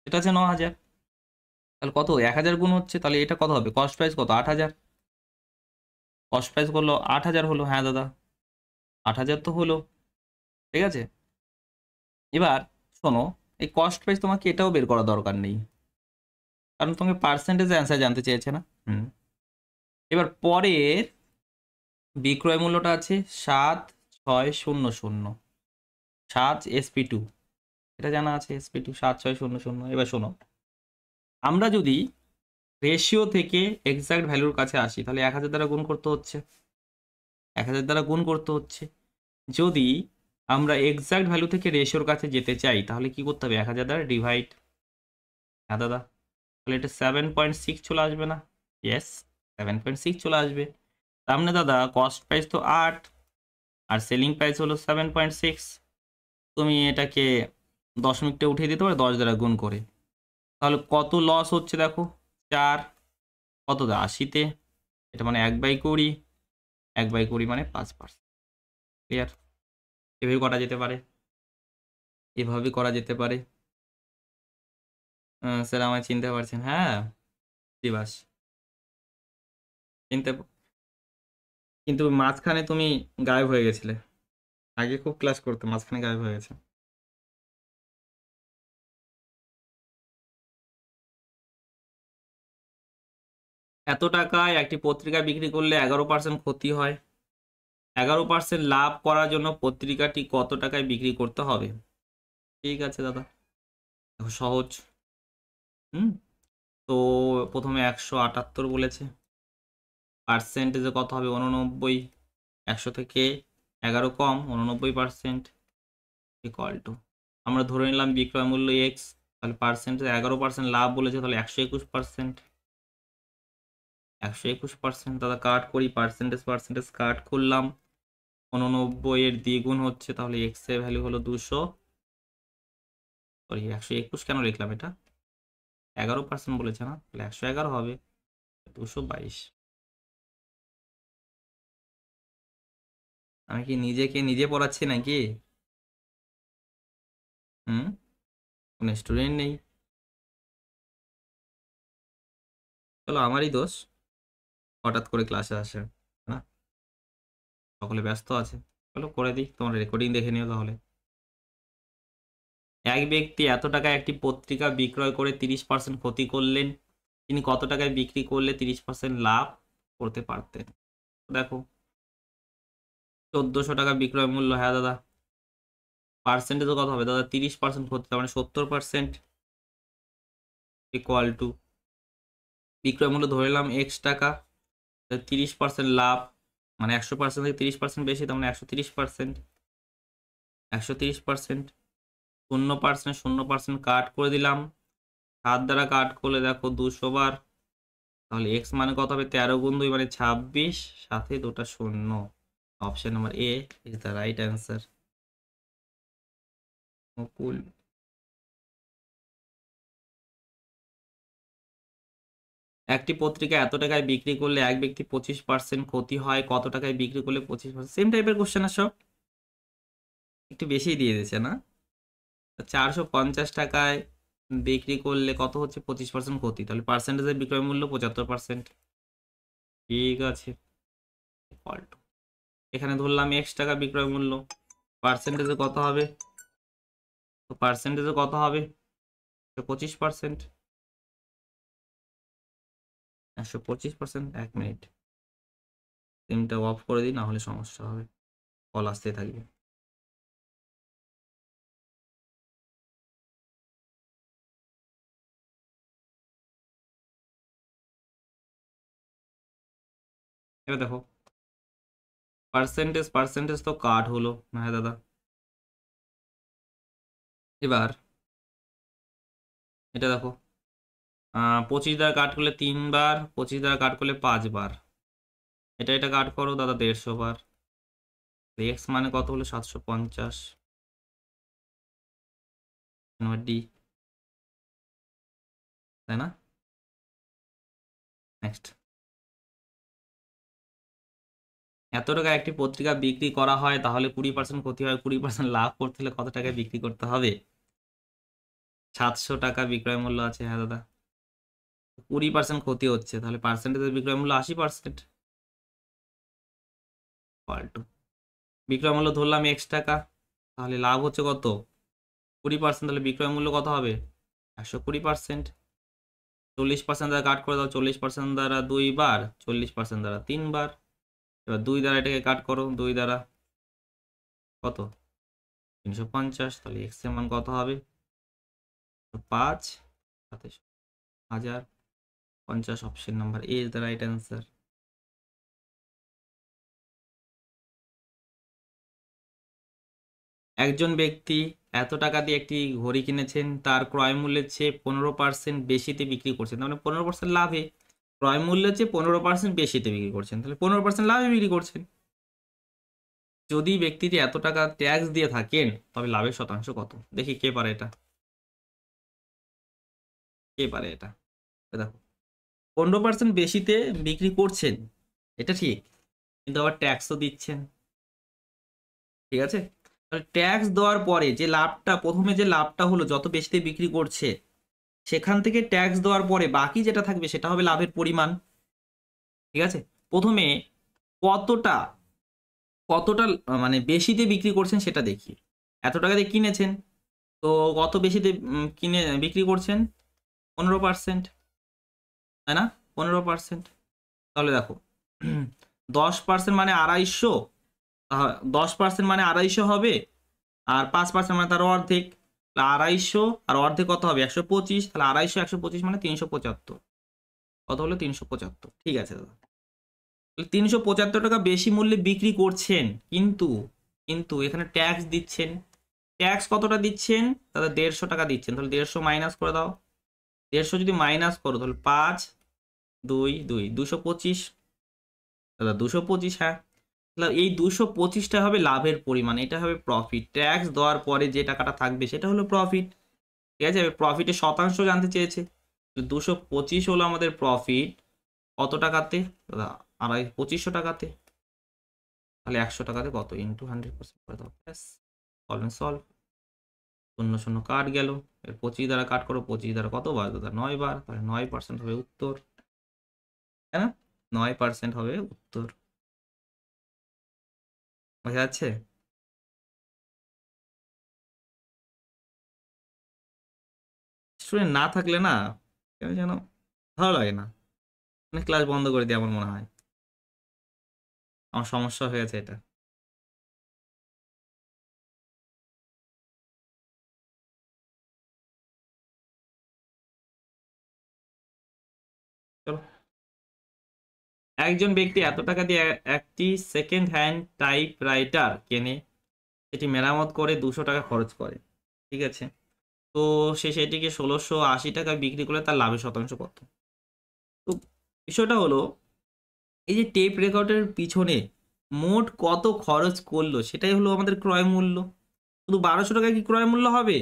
এটা হচ্ছে 9,000, তাহলে কত 1,000 গুণ হচ্ছে, তাহলে এটা কত হবে, কস্ট প্রাইস কত 8,000, কস্ট প্রাইস করলো 8,000 হলো, হ্যাঁ দাদা 8,000 তো হলো, ঠিক আছে। এবার শোনো, এই কস্ট প্রাইস তোমাকে এটাও বের করা দরকার নেই, কারণ তোমাকে পার্সেন্টেজ অ্যান্সার জানতে চেয়েছে না। এবার পরের বিক্রয় মূল্যটা আছে 7,600, 7 SP2, এটা জানা আছে SP2 7,600। এবার শোনো, আমরা যদি রেশিও থেকে এক্সাক্ট ভ্যালুর কাছে আসি তাহলে 1,000 দ্বারা গুণ করতে হচ্ছে, 1,000 দ্বারা গুণ করতে হচ্ছে। যদি আমরা এক্সাক্ট ভ্যালু থেকে রেশিওর কাছে যেতে চাই তাহলে কি করতে হবে, 1,000 দ্বারা ডিভাইড, হ্যাঁ দাদা, তাহলে এটা 7.6 চলে আসবে না? ইয়েস, 7.6 চলে আসবে। তার মানে দাদা কস্ট প্রাইস তো 8 আর সেলিং প্রাইস হলো 7.6, তুমি এটাকে দশমিকটা উঠিয়ে দিতে পারো 10 দ্বারা গুণ করে, তাহলে কত লস হচ্ছে দেখো, 4, কত দা 80-তে, এটা মানে 1/20, 1/20 মানে 5%। ক্লিয়ার? এভাবে করা যেতে পারে, এভাবে করা যেতে পারে। স্যার আমায় চিনতে পারছেন? হ্যাঁ দিবাস, চিনতে, কিন্তু মাঝখানে তুমি গায়েব হয়ে গেছিলে, আগে খুব ক্লাস করতে, মাঝখানে গায়েব হয়ে গেছে। এত টাকায় একটি পত্রিকা বিক্রি করলে 11% ক্ষতি হয়, 11% লাভ করার জন্য পত্রিকাটি কত টাকায় বিক্রি করতে হবে? ঠিক আছে দাদা, দেখো সহজ। তো প্রথমে 178 বলেছে, পার্সেন্টেজে কত হবে 89, 100 থেকে 11 কম 89%, ইকুয়াল টু, আমরা ধরে নিলাম বিক্রয় মূল্য এক্স, তাহলে পার্সেন্টেজ 11% লাভ বলেছে, তাহলে 121%, 121%, দাদা কাট করি, পার্সেন্টেজ পার্সেন্টেজ কাট করলাম, 89 এর দ্বিগুণ হচ্ছে, তাহলে এক্স এর ভ্যালু হলো 200, সরি 121 কেন লিখলাম, এটা 11% বলেছে না, তাহলে 111 হবে, 222। আমি কি নিজেকে নিজে পড়াচ্ছি নাকি? কোনো স্টুডেন্ট নেই, চলো আমারই দোষ, হঠাৎ করে ক্লাসে আসে না, সকলে ব্যস্ত আছে, চলো করে দিই, তোমার রেকর্ডিং দেখে নিও তাহলে। এক ব্যক্তি এত টাকায় একটি পত্রিকা বিক্রয় করে 30% ক্ষতি করলেন, তিনি কত টাকায় বিক্রি করলে 30% লাভ করতে পারতেন? দেখো 1,400 টাকা বিক্রয় মূল্য, হ্যাঁ দাদা, পার্সেন্টেজও কত হবে দাদা, 30% ক্ষতি, তার মানে 70%, ইকুয়াল টু, বিক্রয় মূল্য ধরে নিলাম x টাকা, 30% লাভ, মানে 100% থেকে 30% বেশি, তার মানে 130%, 130%, 0% 0% কাট করে দিলাম, 7 দ্বারা কাট করলে দেখো 200 বার, তাহলে এক্স মানে কত হবে, 13 গুণ 2 মানে 26, সাথে দুটা শূন্য, option number A is the right answer. Mukul, একটি পত্রিকা এত টাকায় বিক্রি করলে এক ব্যক্তি 25% ক্ষতি হয়, কত টাকায় বিক্রি করলে 25%? সেম টাইপের কোশ্চেন আর সব, একটু বেশি দিয়ে দিয়েছে না, 450 টাকায় বিক্রি করলে কত হচ্ছে, 25% ক্ষতি, তাহলে পার্সেন্টেজের বিক্রয় মূল্য 75%, ঠিক আছে, ফল্ট। এখানে ধরলাম x টাকা বিক্রয় মূল্য, পার্সেন্টেজে কত হবে, তো পার্সেন্টেজে কত হবে, 25%, 125%, 1 মিনিট, সিমটা অফ করে দিই, না হলে সমস্যা হবে, কল আসতে থাকবে। এবার দেখো পার্সেন্টেজ পার্সেন্টেজ তো কাট হলো, হ্যাঁ দাদা, এবার এটা দেখো 25 দ্বারা কাট করলে 3 বার, 25 দ্বারা কাট করলে 5 বার, এটা কাট করো দাদা 150 বার, এক্স মানে কত হলো 750, ডি তাই না? নেক্সট, এত টাকা একটি পত্রিকা বিক্রি করা হয় তাহলে 20% ক্ষতি হয়, 20% লাভ করতে হলে কত টাকায় বিক্রি করতে হবে? 700 টাকা বিক্রয় মূল্য আছে। হ্যাঁ দাদা, 20% ক্ষতি হচ্ছে, তাহলে পার্সেন্টেজের বিক্রয় মূল্য 80%। পাল্টু, বিক্রয় মূল্য ধরলাম X টাকা, তাহলে লাভ হচ্ছে কত? 20%, তাহলে বিক্রয় মূল্য কত হবে? 120%। 40% দ্বারা কাট করে দাও, 40% দ্বারা 2 বার, 40% দ্বারা 3 বার। এবার 2 দ্বারা এটাকে কাট করো, 2 দ্বারা কত? 350। তাহলে এক্স এর মান কত হবে? 5 1050। Option number A is the right answer. একজন ব্যক্তি এত টাকা দিয়ে একটি ঘড়ি কিনেছেন, তার ক্রয় মূল্যের চেয়ে 15% বেশিতে বিক্রি করছেন, তার মানে 15% লাভে। ক্রয় মূল্যের চেয়ে 15% বেশিতে বিক্রি করছেন, তাহলে 15% লাভে বিক্রি করছেন। যদি ব্যক্তিটি এত টাকা ট্যাক্স দিয়ে থাকেন তবে লাভের শতাংশ কত? দেখি কে পারে এটা, কে পারে এটা। দেখো, 15% বেশিতে বিক্রি করছেন, এটা ঠিক, কিন্তু আবার ট্যাক্সও দিচ্ছেন। ঠিক আছে, তাহলে ট্যাক্স দেওয়ার পরে যে লাভটা, প্রথমে যে লাভটা হলো যত বেশিতে বিক্রি করছে, সেখান থেকে ট্যাক্স দেওয়ার পরে বাকি যেটা থাকবে সেটা হবে লাভের পরিমাণ। ঠিক আছে, প্রথমে কতটা কতটা মানে বেশিতে বিক্রি করছেন সেটা দেখি। এত টাকা দিয়ে কিনেছেন, তো কত বেশিতে কিনে বিক্রি করছেন? 15%, তাই না? 15%। তাহলে দেখো, 10% মানে 250, 10% মানে 250 হবে, আর 5% মানে তার অর্ধেক। 250 আর অর্ধেক কত হবে? 125। তাহলে 250 125 মানে 375। কত হলো? 375। ঠিক আছে দাদা, 375 টাকা বেশি মূল্যে বিক্রি করছেন, কিন্তু কিন্তু এখানে ট্যাক্স দিচ্ছেন। ট্যাক্স কতটা দিচ্ছেন দাদা? 150 টাকা দিচ্ছেন, তাহলে 150 মাইনাস করে দাও। 150 যদি মাইনাস করো তাহলে 5 2 2 225 দাদা, 225। হ্যাঁ, তাহলে এই 225টা হবে লাভের পরিমাণ, এটা হবে প্রফিট। ট্যাক্স দেওয়ার পরে যে টাকাটা থাকবে সেটা হলো প্রফিট। ঠিক আছে, প্রফিটের শতাংশ জানতে চেয়েছে, 225 হলো আমাদের প্রফিট। কত টাকাতে দাদা? 2500 টাকাতে। তাহলে 100 টাকাতে কত? ইন্টু 100% করে দাও, ব্যাস, প্রবলেম সলভ। শূন্য শূন্য কাট গেল, এর 25 দ্বারা কাট করো, 25 দ্বারা কত বার দাদা? 9 বার, তাহলে 9% হবে উত্তর। তাই না? 9% হবে উত্তর। বোঝা যাচ্ছে? স্টুডেন্ট না থাকলে না কেন যেন ভালো লাগে না, মানে ক্লাস বন্ধ করে দিই আমার মনে হয়। আমার সমস্যা হয়েছে এটা। চলো, একজন ব্যক্তি এত টাকা দিয়ে একটি সেকেন্ড হ্যান্ড টাইপ রাইটার কেনে, এটি মেরামত করে 200 টাকা খরচ করে। ঠিক আছে, তো সে সেটিকে 1680 টাকায় বিক্রি করলে তার লাভের শতাংশ কত? তো বিষয়টা হলো, এই যে টেপ রেকর্ডের পিছনে মোট কত খরচ করলো সেটাই হলো আমাদের ক্রয় মূল্য। শুধু 1200 টাকা কি ক্রয় মূল্য হবে?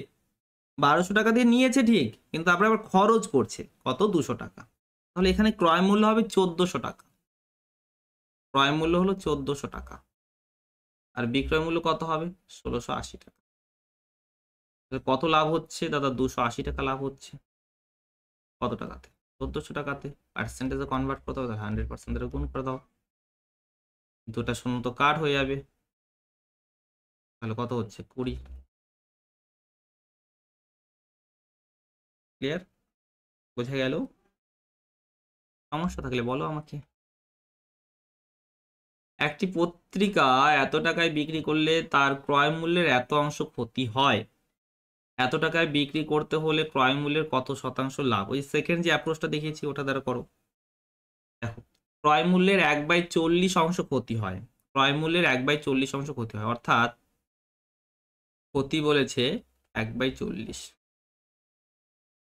1200 টাকা দিয়ে নিয়েছে ঠিক, কিন্তু তারপরে আবার খরচ করছে কত? 200 টাকা। তাহলে এখানে ক্রয় মূল্য হবে 1400 টাকা। ক্রয় মূল্য হলো 1400 টাকা, আর বিক্রয় মূল্য কত হবে? 1680 টাকা। তাহলে কত লাভ হচ্ছে দাদা? 280 টাকা লাভ হচ্ছে। কত টাকাতে? 1400 টাকাতে। পার্সেন্টেজে কনভার্ট করতে হবে, 100% গুণ করে দাও, দুটা শূন্য তো কাট হয়ে যাবে, তাহলে কত হচ্ছে? 20। ক্লিয়ার? বোঝা গেল? সমস্যা থাকলে বলো আমাকে। একটি পত্রিকা এত টাকায় বিক্রি করলে তার ক্রয় মূল্যের এত অংশ ক্ষতি হয়, এত টাকায় বিক্রি করতে হলে ক্রয় মূল্যের কত শতাংশ লাভ? ওই সেকেন্ড যে অ্যাপ্রোচটা দেখিয়েছি ওটা দ্বারা করো। দেখো, ক্রয় মূল্যের 1/40 অংশ ক্ষতি হয়, ক্রয় মূল্যের 1/40 অংশ ক্ষতি হয়, অর্থাৎ ক্ষতি বলেছে 1/40,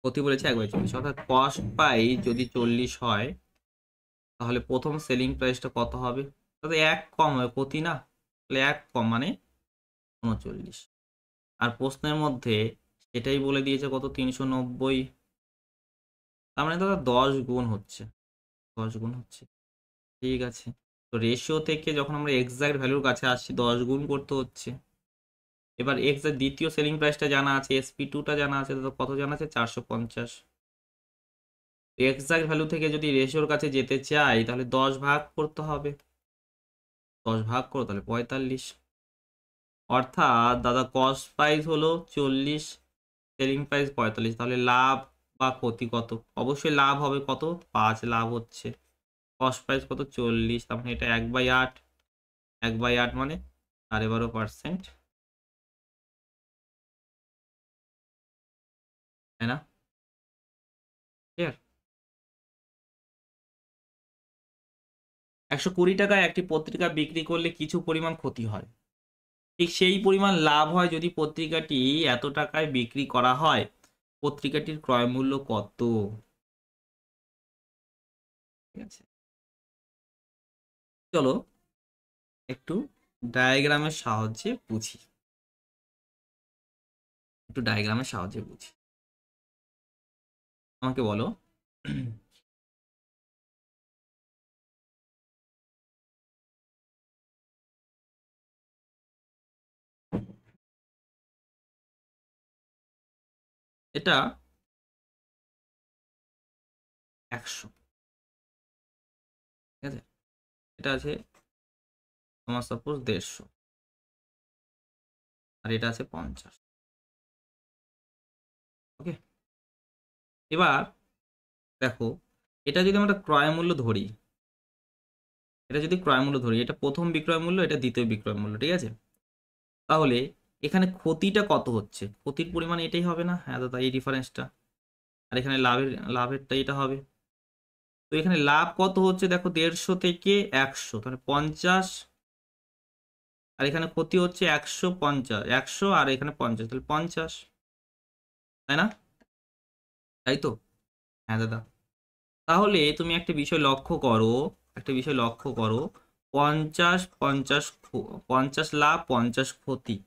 ক্ষতি বলেছে 1/40, অর্থাৎ কস্ট পাই যদি 40 হয়, তাহলে প্রথম সেলিং প্রাইসটা কত হবে? তাহলে 1 কম হয়, ক্ষতি না, তাহলে 1 কম মানে 39। আর প্রশ্নের মধ্যে সেটাই বলে দিয়েছে কত? 390। তার মানে দাদা 10 গুণ হচ্ছে, 10 গুণ হচ্ছে। ঠিক আছে, তো রেশিও থেকে যখন আমরা এক্সাক্ট ভ্যালুর কাছে আসছি 10 গুণ করতে হচ্ছে। এবার এক্সাক্ট দ্বিতীয় সেলিং প্রাইসটা জানা আছে, SP2টা জানা আছে, তো কত জানা আছে 450। এক্সাক্ট ভ্যালু থেকে যদি রেশিওর কাছে যেতে চাই তাহলে 10 ভাগ করতে হবে, 10 ভাগ করো তাহলে 45। অর্থাৎ দাদা কস্ট প্রাইস হলো 40, সেলিং প্রাইস 45, তাহলে লাভ বা ক্ষতি কত? অবশ্যই লাভ হবে, কত? 5 লাভ হচ্ছে। কস্ট প্রাইস কত? 40, তার মানে এটা 1/8, 1/8 মানে 12%, তাই না? ক্লিয়ার? 120 টাকায় একটি পত্রিকা বিক্রি করলে কিছু পরিমাণ ক্ষতি হয়, ঠিক সেই পরিমাণ লাভ হয় যদি পত্রিকাটি এত টাকায় বিক্রি করা হয়। পত্রিকাটির ক্রয় মূল্য কত? ঠিক আছে, চলো একটু ডায়াগ্রামের সাহায্যে বুঝি, একটু ডায়াগ্রামের সাহায্যে বুঝি। আমাকে বলো এটা 100, ঠিক আছে, এটা আছে তোমার সাপোজ 150, আর এটা আছে 50। ওকে, এবার দেখো, এটা যদি আমরা ক্রয় মূল্য ধরি, এটা যদি ক্রয় মূল্য ধরি, এটা প্রথম বিক্রয় মূল্য, এটা দ্বিতীয় বিক্রয় মূল্য, ঠিক আছে, তাহলে এখানে ক্ষতিটা কত হচ্ছে? ক্ষতির পরিমাণ এটাই হবে না? হ্যাঁ দাদা, এই ডিফারেন্সটা। আর এখানে লাভেরটা এটা হবে। তো এখানে লাভ কত হচ্ছে দেখো, 150 থেকে 100, তাহলে 50, আর এখানে ক্ষতি হচ্ছে 150, 100 আর এখানে 50, তাহলে 50, তাই না? তাই তো? হ্যাঁ দাদা, তাহলে তুমি একটা বিষয় লক্ষ্য করো, একটা বিষয় লক্ষ্য করো, 50 50, 50 লাভ 50 ক্ষতি,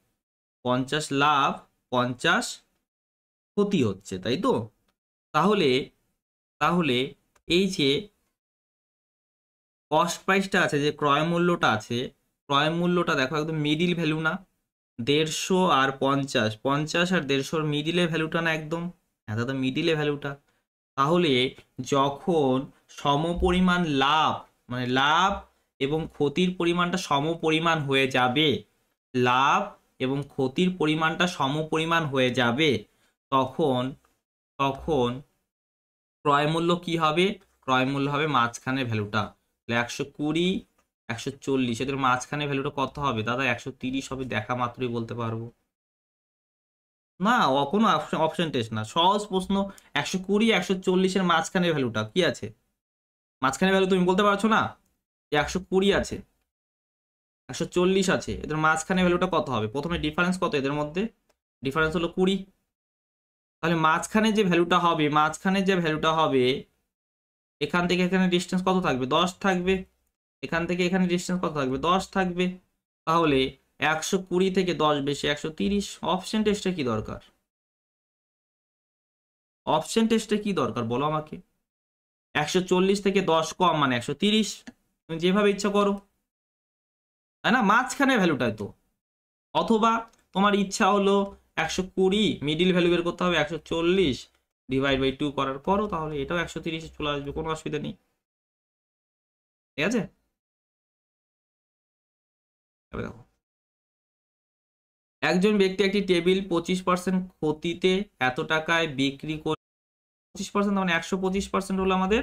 50 লাভ 50 ক্ষতি হচ্ছে, তাই তো? তাহলে তাহলে এই যে কস্ট প্রাইসটা আছে, যে ক্রয় মূল্যটা আছে, ক্রয় মূল্যটা দেখো একদম মিডিল ভ্যালু না? 150 আর 50, 50 আর 150 মিডিলে ভ্যালুটা না একদম? হ্যাঁ দাদা, মিডিলে ভ্যালুটা। তাহলে যখন সমপরিমাণ লাভ, মানে লাভ এবং ক্ষতির পরিমাণটা সমপরিমাণ হয়ে যাবে, লাভ এবং ক্ষতির পরিমাণটা সমপরিমাণ হয়ে যাবে, তখন তখন ক্রয় মূল্য কি হবে? ক্রয় মূল্য হবে মাঝখানে ভ্যালুটা, 120, 140, এদের মাঝখানে ভ্যালুটা কত হবে দাদা? 130 হবে, দেখা মাত্রই বলতে পারবো না, কোনো অপশন টেস্ট না, সহজ প্রশ্ন। 120, 140-এর মাঝখানে ভ্যালুটা কি আছে? মাঝখানে ভ্যালু তুমি বলতে পারছো না? 120 আছে, 140 আছে, এদের মাঝখানে ভ্যালুটা কত হবে? প্রথমে ডিফারেন্স কত এদের মধ্যে? ডিফারেন্স হলো 20, তাহলে মাঝখানে যে ভ্যালুটা হবে, মাঝখানে যে ভ্যালুটা হবে, এখান থেকে এখানে ডিস্টেন্স কত থাকবে? 10 থাকবে। এখান থেকে এখানে ডিস্টেন্স কত থাকবে? 10 থাকবে। তাহলে 120 থেকে 10 বেশি 130। অপশন টেস্টে কি দরকার? অপশন টেস্টে কি দরকার বলো আমাকে? 140 থেকে 10 কম মানে 130, তুমি যেভাবে ইচ্ছা করো, তাই না? মাঝখানে ভ্যালুটাই তো। অথবা তোমার ইচ্ছা হলো 120 মিডিল ভ্যালু বের করতে হবে, 140 ডিভাইড বাই 2 করার করো, তাহলে এটাও 130 চলে আসবে, কোনো অসুবিধা নেই। ঠিক আছে, এবার দেখো, একজন ব্যক্তি একটি টেবিল 25% ক্ষতিতে এত টাকায় বিক্রি করে, 25% মানে 125% হলো আমাদের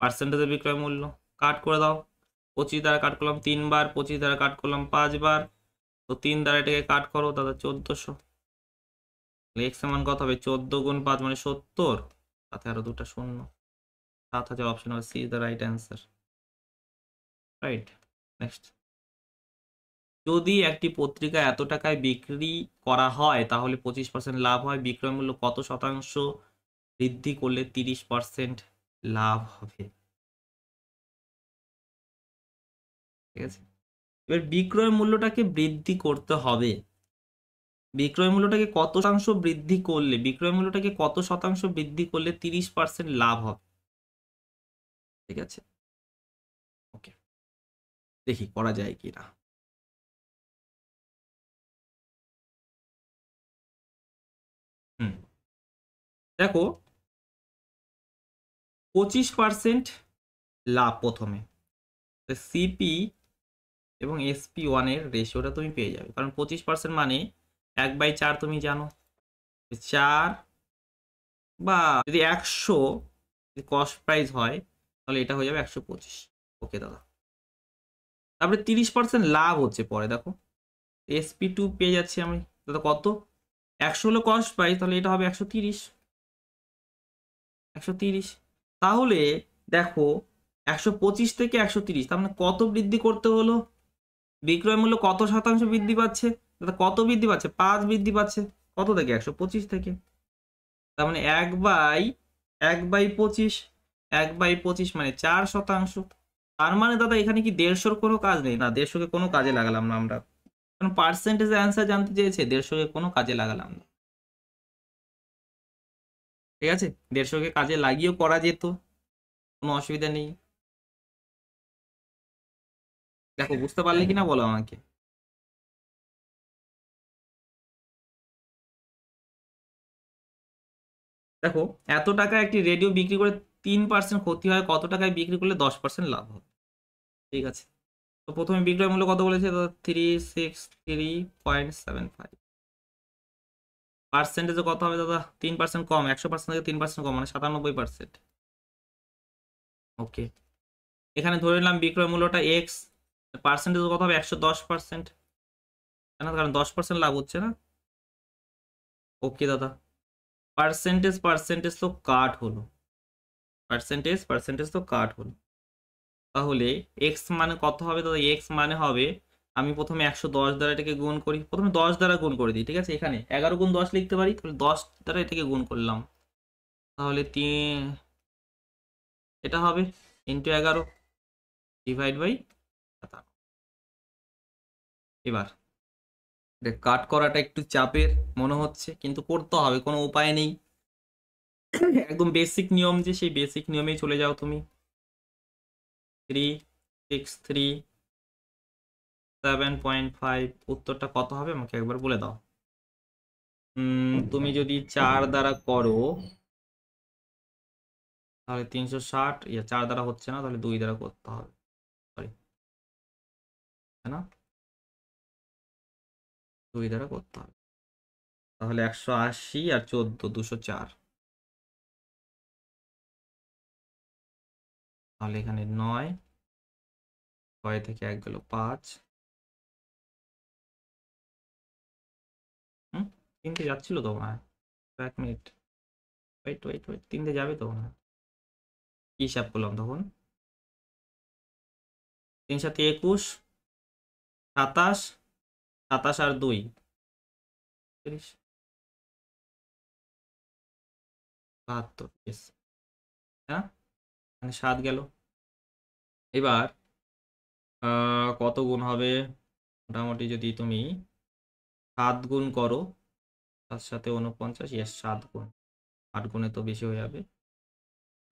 পার্সেন্টেজের বিক্রয় মূল্য। কাট করে দাও, 25 দ্বারা কাট করলাম 3 বার, 25 দ্বারা কাট করলাম 5 বার, তো 3 দ্বারা এটাকে কাট করো দাদা 1400। এক্স এর মান কত হবে? 14 গুণ 5 মানে 70, সাথে আরো দুটা শূন্য, 7000। অপশন হবে C is the right answer. Right, next. যদি একটি পত্রিকা এত টাকায় বিক্রি করা হয় তাহলে 25% লাভ হয়, বিক্রয় মূল্য কত শতাংশ বৃদ্ধি করলে 30% লাভ হবে? ঠিক আছে, এবার বিক্রয় মূল্যটাকে বৃদ্ধি করতে হবে, বিক্রয় মূল্যটাকে কত শতাংশ বৃদ্ধি করলে, বিক্রয় মূল্যটাকে কত শতাংশ বৃদ্ধি করলে 30% লাভ হবে। ঠিক আছে, ওকে, দেখি করা যায় কিনা। দেখো 25% লাভ প্রথমে, সিপি এবং SP1 এর রেশিওটা তুমি পেয়ে যাবে, কারণ 25% মানে 1/4 তুমি জানো, 4 বা যদি 100 কস্ট প্রাইস হয় তাহলে এটা হয়ে যাবে 125। ওকে দাদা, তারপরে 30% লাভ হচ্ছে পরে, দেখো SP2 পেয়ে যাচ্ছি আমি দাদা কত, 100 হলো কস্ট প্রাইস, তাহলে এটা হবে 130। 130, তাহলে দেখো 125 থেকে 130, তার মানে কত বৃদ্ধি করতে হলো, বিক্রয় মূল্য কত শতাংশ বৃদ্ধি পাচ্ছে দাদা, কত বৃদ্ধি পাচ্ছে, 5 বৃদ্ধি পাচ্ছে, কত থেকে, 125 থেকে, তার মানে 1/25, 1/25 মানে 4%। তার মানে দাদা এখানে কি 150-র কোনো কাজ নেই, না 150-কে কোনো কাজে লাগালাম না আমরা, কারণ পার্সেন্টেজ অ্যান্সার জানতে চেয়েছে, 150-কে কোনো কাজে লাগালাম না। ঠিক আছে, 150-কে কাজে লাগিয়েও করা যেত, কোনো অসুবিধা নেই। দেখো বুঝতে পারলে কিনা বলো আমাকে। দেখো এত টাকা একটি রেডিও বিক্রি করে 3% ক্ষতি হয়, কত টাকায় বিক্রি করলে 10% লাভ হবে। ঠিক আছে, তো প্রথমে বিক্রয় মূল্য কত বলেছে, 363.75, পার্সেন্টেজে কত হবে দাদা, 3% কম, 100% থেকে 3% কম মানে 97%। ওকে, এখানে ধরে নিলাম বিক্রয় মূল্যটা এক্স, পার্সেন্টেজ কত হবে, 110%, তাই না, কারণ 10% লাভ হচ্ছে না। ওকে দাদা, পার্সেন্টেজ পার্সেন্টেজ তো কাট হলো, পার্সেন্টেজ পার্সেন্টেজ তো কাট হলো, তাহলে এক্স মানে কত হবে দাদা, এক্স মানে হবে, আমি প্রথমে 110 দ্বারা এটাকে গুণ করি, প্রথমে 10 দ্বারা গুণ করে দিই, ঠিক আছে, এখানে 11 গুণ 10 লিখতে পারি, তাহলে 10 দ্বারা এটাকে গুণ করলাম, তাহলে এটা হবে ইন্টু 11 ডিভাইড বাই 57। এবার কাট করাটা একটু চাপের মনে হচ্ছে, কিন্তু করতে হবে, কোনো উপায় নেই, একদম বেসিক নিয়ম, যে সেই বেসিক নিয়মেই চলে যাও তুমি। 363.7.5 উত্তরটা কত হবে আমাকে একবার বলে দাও। তুমি যদি 4 দ্বারা করো তাহলে 360, 4 দ্বারা হচ্ছে না, তাহলে 2 দ্বারা করতে হবে, সরি, তাই না, 2 দ্বারা করতে হবে, তাহলে 180 আর 14 204, তাহলে এখানে 9, 6 থেকে 1 গেল 5, তিনটে যাচ্ছিল তো মনে হয়, 1 মিনিট, ওয়েট ওয়েট ওয়েট, তিনটে যাবে তো মনে হয়, কি হিসাব করলাম তখন, 3 7 21, 27, 27 আর 2 30, 72, ইয়েস, হ্যাঁ, মানে 7 গেল। এবার কত গুণ হবে, মোটামুটি যদি তুমি 7 গুণ করো, তার সাথে 49, ইয়েস 7 গুণ, 8 গুণে তো বেশি হয়ে যাবে,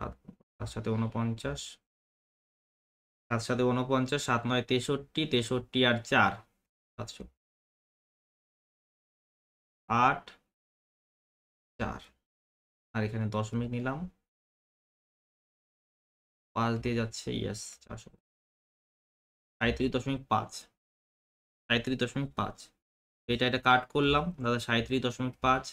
7 গুণ তার সাথে 49, তার সাথে 49, 7 9 63, 63 আর 4 700, 8 4, আর এখানে দশমিক নিলাম, 5 দিয়ে যাচ্ছে, ইয়েস 400, 37.5, 37.5, এটা কাট করলাম দাদা, 37.5,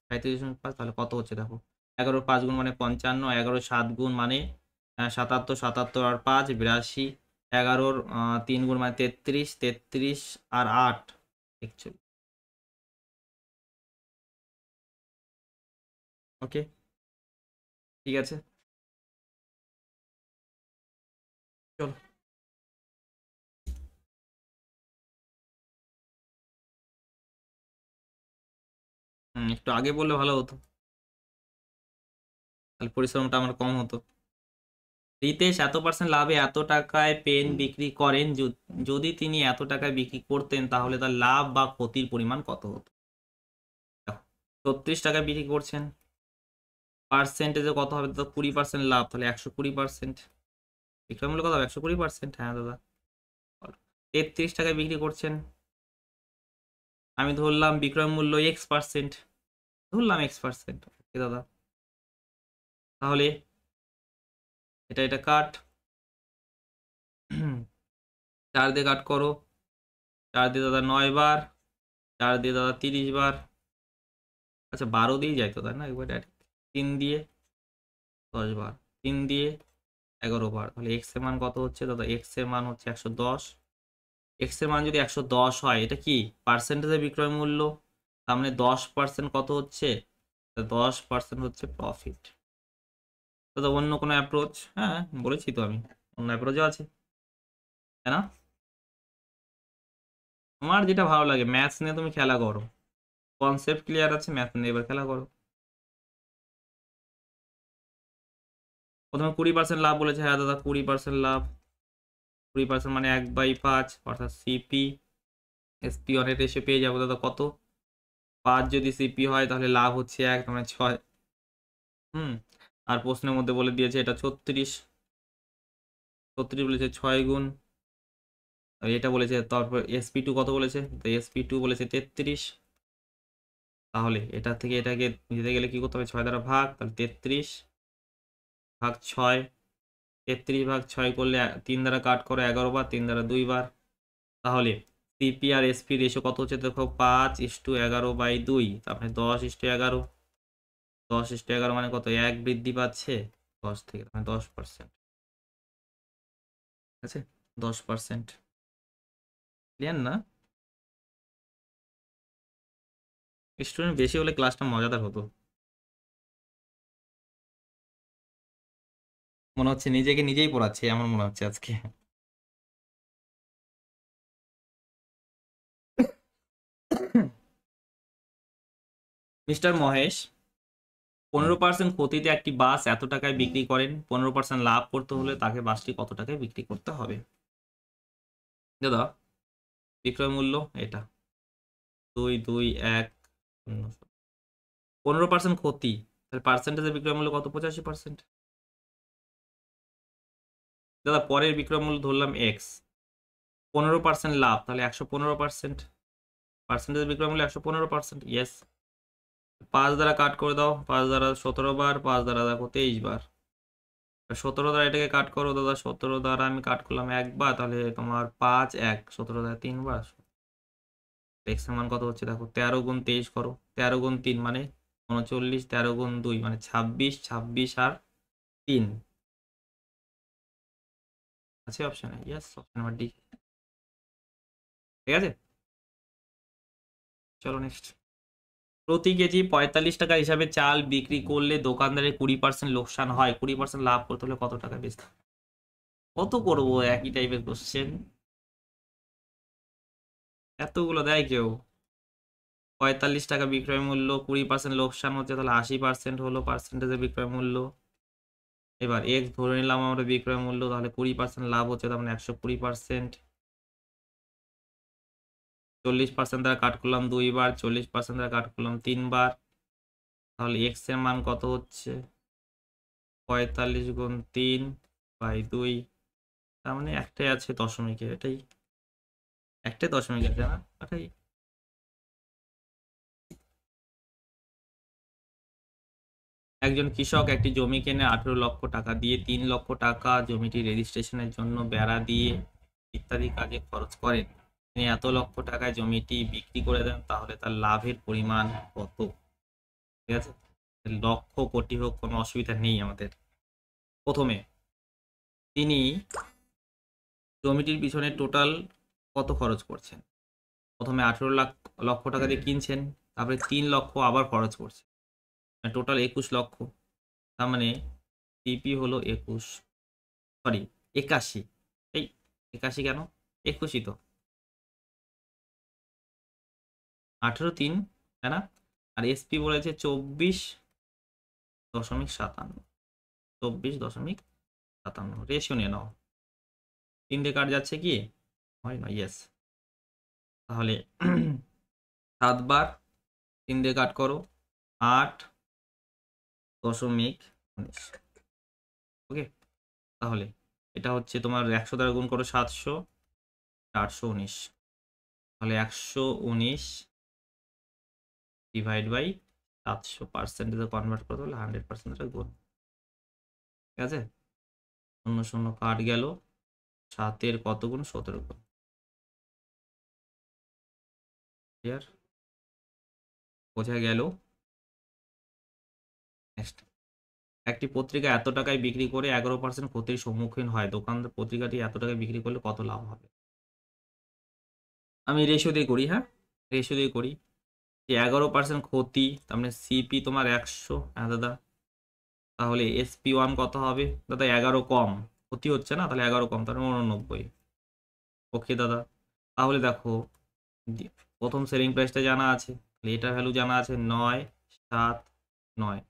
37.5, তাহলে কত হচ্ছে দেখো, 11 5 গুণ মানে 55, 11 7 গুণ মানে 77, 77 আর 5 82, 11 3 গুণ মানে 33, 33 আর 8 41। ওকে, ঠিক আছে, চলো। একটু আগে বললে ভালো হতো, তাহলে পরিশ্রমটা আমার কম হতো। রিতেশ এত পার্সেন্ট লাভে এত টাকায় পেন বিক্রি করেন, যদি তিনি এত টাকায় বিক্রি করতেন তাহলে তার লাভ বা ক্ষতির পরিমাণ কত হতো? 36 টাকায় বিক্রি করছেন, পার্সেন্টেজে কত হবে? তো 20% লাভ, তাহলে 120%। বিক্রয় মূল্য কত হবে? 120%। হ্যাঁ দাদা। 33 টাকায় বিক্রি করছেন, আমি ধরলাম বিক্রয় মূল্য X%, ধরলাম X%। ওকে দাদা, তাহলে এটা কাট, 4 দিয়ে কাট করো, 4 দিয়ে দাদা 9 বার, 4 দিয়ে দাদা 30 বার, আচ্ছা 12 দিয়েই যাইতো তাই না একবার, 3 দিয়ে 10 বার, 3 দিয়ে 11 বার, তাহলে এক্স এর মান কত হচ্ছে দাদা? এক্স এর মান হচ্ছে 110। এক্স এর মান যদি 110 হয়, এটা কি পার্সেন্টেজে বিক্রয় মূল্য, তার মানে 10% কত হচ্ছে? 10% হচ্ছে প্রফিট। দাদা অন্য কোনো অ্যাপ্রোচ? হ্যাঁ বলেছি তো আমি, অন্য অ্যাপ্রোচও আছে, তাই না? তোমার যেটা ভালো লাগে, ম্যাথস নিয়ে তুমি খেলা করো, কনসেপ্ট ক্লিয়ার আছে, ম্যাথ নিয়ে এবার খেলা করো। প্রথমে 20% লাভ বলেছে, হ্যাঁ দাদা 20% লাভ, 20% মানে 1/5, অর্থাৎ সিপি এসপি অনেক এসে পেয়ে যাবো দাদা কত? 5 যদি সিপি হয় তাহলে লাভ হচ্ছে 1, মানে 6। আর প্রশ্নের মধ্যে বলে দিয়েছে এটা 36, 36 বলেছে 6 গুণ, আর এটা বলেছে, তারপর SP2 কত বলেছে? তো SP2 বলেছে 33। তাহলে এটা থেকে এটাকে নিতে গেলে কি করতে হবে? 6 দ্বারা ভাগ, তাহলে 33 ভাগ 6, 33 ভাগ 6 করলে 3 দ্বারা কাট করো 11 বার, 3 দ্বারা 2 বার, তাহলে সিপি আর এসপি রেশিও কত হচ্ছে দেখো? 5:11/2, তারপরে 10:11, 10:11 মানে কত? 1 বৃদ্ধি পাচ্ছে 10 থেকে, মানে 10%। ঠিক আছে, 10%। ক্লিয়ার না? স্টুডেন্ট বেশি হলে ক্লাসটা মজাদার হতো। মনে হচ্ছে নিজেকে নিজেই পড়াচ্ছে, এমন মনে হচ্ছে আজকে। মিস্টার মহেশ 15% ক্ষতিতে একটি বাস এত টাকায় বিক্রি করেন, 15% লাভ করতে হলে তাকে বাসটি কত টাকায় বিক্রি করতে হবে? দাদা বিক্রয় মূল্য এটা 221, 15% ক্ষতি, তাহলে পার্সেন্টেজে বিক্রয় মূল্য কত? 85%। দাদা পরের বিক্রয় মূল্য ধরলাম এক্স, 15% লাভ, তাহলে 115%, পার্সেন্টেজে বিক্রয় মূল্য 115%। ইয়েস, 5 দ্বারা কাট করে দাও, 5 দ্বারা 17 বার, 5 দ্বারা দেখো 23 বার, 17 দ্বারা এটাকে কাট করো দাদা, 17 দ্বারা আমি কাট করলাম 1 বার, তাহলে তোমার 5 1, 17 দ্বারা 3 বার, এক্স এর মান কত হচ্ছে দেখো? 13 গুণ 23 করো, 13 গুণ 3 মানে 39, 13 গুণ 2 মানে 26, 26 আর 3 আছে অপশনে। Yes, option number D. ঠিক আছে, চলো নেক্সট। প্রতি কেজি 45 টাকা হিসাবে চাল বিক্রি করলে দোকানদারের 20% লোকসান হয়, 20% লাভ করতে হলে কত টাকা বেচতে হবে? কত করবো একই টাইপের কোশ্চেন, এতগুলো দেয় কেউ? 45 টাকা বিক্রয় মূল্য, 20% লোকসান হচ্ছে, তাহলে 80% হলো পার্সেন্টেজের বিক্রয় মূল্য। এবার এক্স ধরে নিলাম আমরা বিক্রয় মূল্য, তাহলে 20% লাভ হচ্ছে, তার মানে 120%। 40% দ্বারা কাট করলাম 2 বার, 40% দ্বারা কাট করলাম 3 বার, তাহলে এক্স এর মান কত হচ্ছে? 45 গুণ 3/2, তার মানে একটাই আছে দশমিকে, এটাই একটাই দশমিক আছে না, এটাই। একজন কৃষক একটি জমি কিনে 18 লক্ষ টাকা দিয়ে, 3 লক্ষ টাকা জমিটি রেজিস্ট্রেশনের জন্য বেড়া দিয়ে ইত্যাদি কাজে খরচ করেন, তিনি এত লক্ষ টাকায় জমিটি বিক্রি করে দেন, তাহলে তার লাভের পরিমাণ কত? ঠিক আছে, লক্ষ কোটি হোক কোনো অসুবিধা নেই আমাদের। প্রথমে তিনি জমিটির পিছনে টোটাল কত খরচ করছেন? প্রথমে 18 লক্ষ টাকা দিয়ে কিনছেন, তারপরে 3 লক্ষ আবার খরচ করছেন, টোটাল 21 লক্ষ। তার মানে সিপি হলো 21, সরি 81, এই 81 কেন? 21ই তো, 18 3, তাই না? আর এসপি বলেছে 24.57, 24.57। 57 রেশিও নিয়ে নাও। 3 দিয়ে কাট যাচ্ছে কি হয় না? ইয়েস। তাহলে 7 বার 3 দিয়ে কাট করো, 8.19। ওকে, তাহলে এটা হচ্ছে তোমার 100 দ্বারা গুণ করো 700, 819। তাহলে 119 ডিভাইড বাই 700 পার্সেন্টেজে কনভার্ট করতে হলে 100% গুণ। ঠিক আছে, 0 0 কাট গেল, 7-এর কত গুণ? 17 গুণ। ক্লিয়ার? বোঝা গেল? নেক্সট, একটি পত্রিকা এত টাকায় বিক্রি করে 11% ক্ষতির সম্মুখীন হয়, দোকানদার পত্রিকাটি এত টাকায় বিক্রি করলে কত লাভ হবে? আমি রেশিও দিয়ে করি, হ্যাঁ রেশিও দিয়ে করি। যে 11% ক্ষতি, তার মানে সিপি তোমার 100, হ্যাঁ দাদা। তাহলে SP1 কত হবে দাদা? 11 কম, ক্ষতি হচ্ছে না, তাহলে 11 কম, তাহলে 89। ওকে দাদা, তাহলে দেখো প্রথম সেলিং প্রাইসটা জানা আছে, এটা ভ্যালু জানা আছে 979,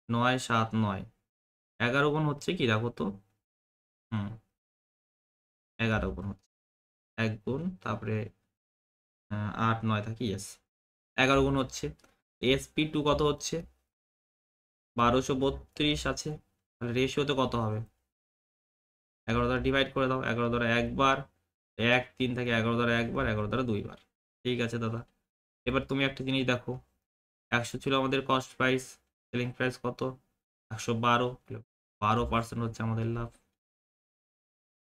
979। 11 গুণ হচ্ছে কি দেখো তো? হুম, 11 গুণ হচ্ছে 1 গুণ, তারপরে 8 9 থাকি, ইয়েস 11 গুণ হচ্ছে। SP2 কত হচ্ছে? 1232 আছে। তাহলে রেশিওতে কত হবে? 11 দ্বারা ডিভাইড করে দাও, 11 দ্বারা একবার, 1 3 থেকে 11 দ্বারা একবার, 11 দ্বারা দুইবার। ঠিক আছে দাদা, এবার তুমি একটা জিনিস দেখো, 100 ছিল আমাদের কস্ট প্রাইস, সেলিং প্রাইস কত? 112। 12% হচ্ছে আমাদের লাভ,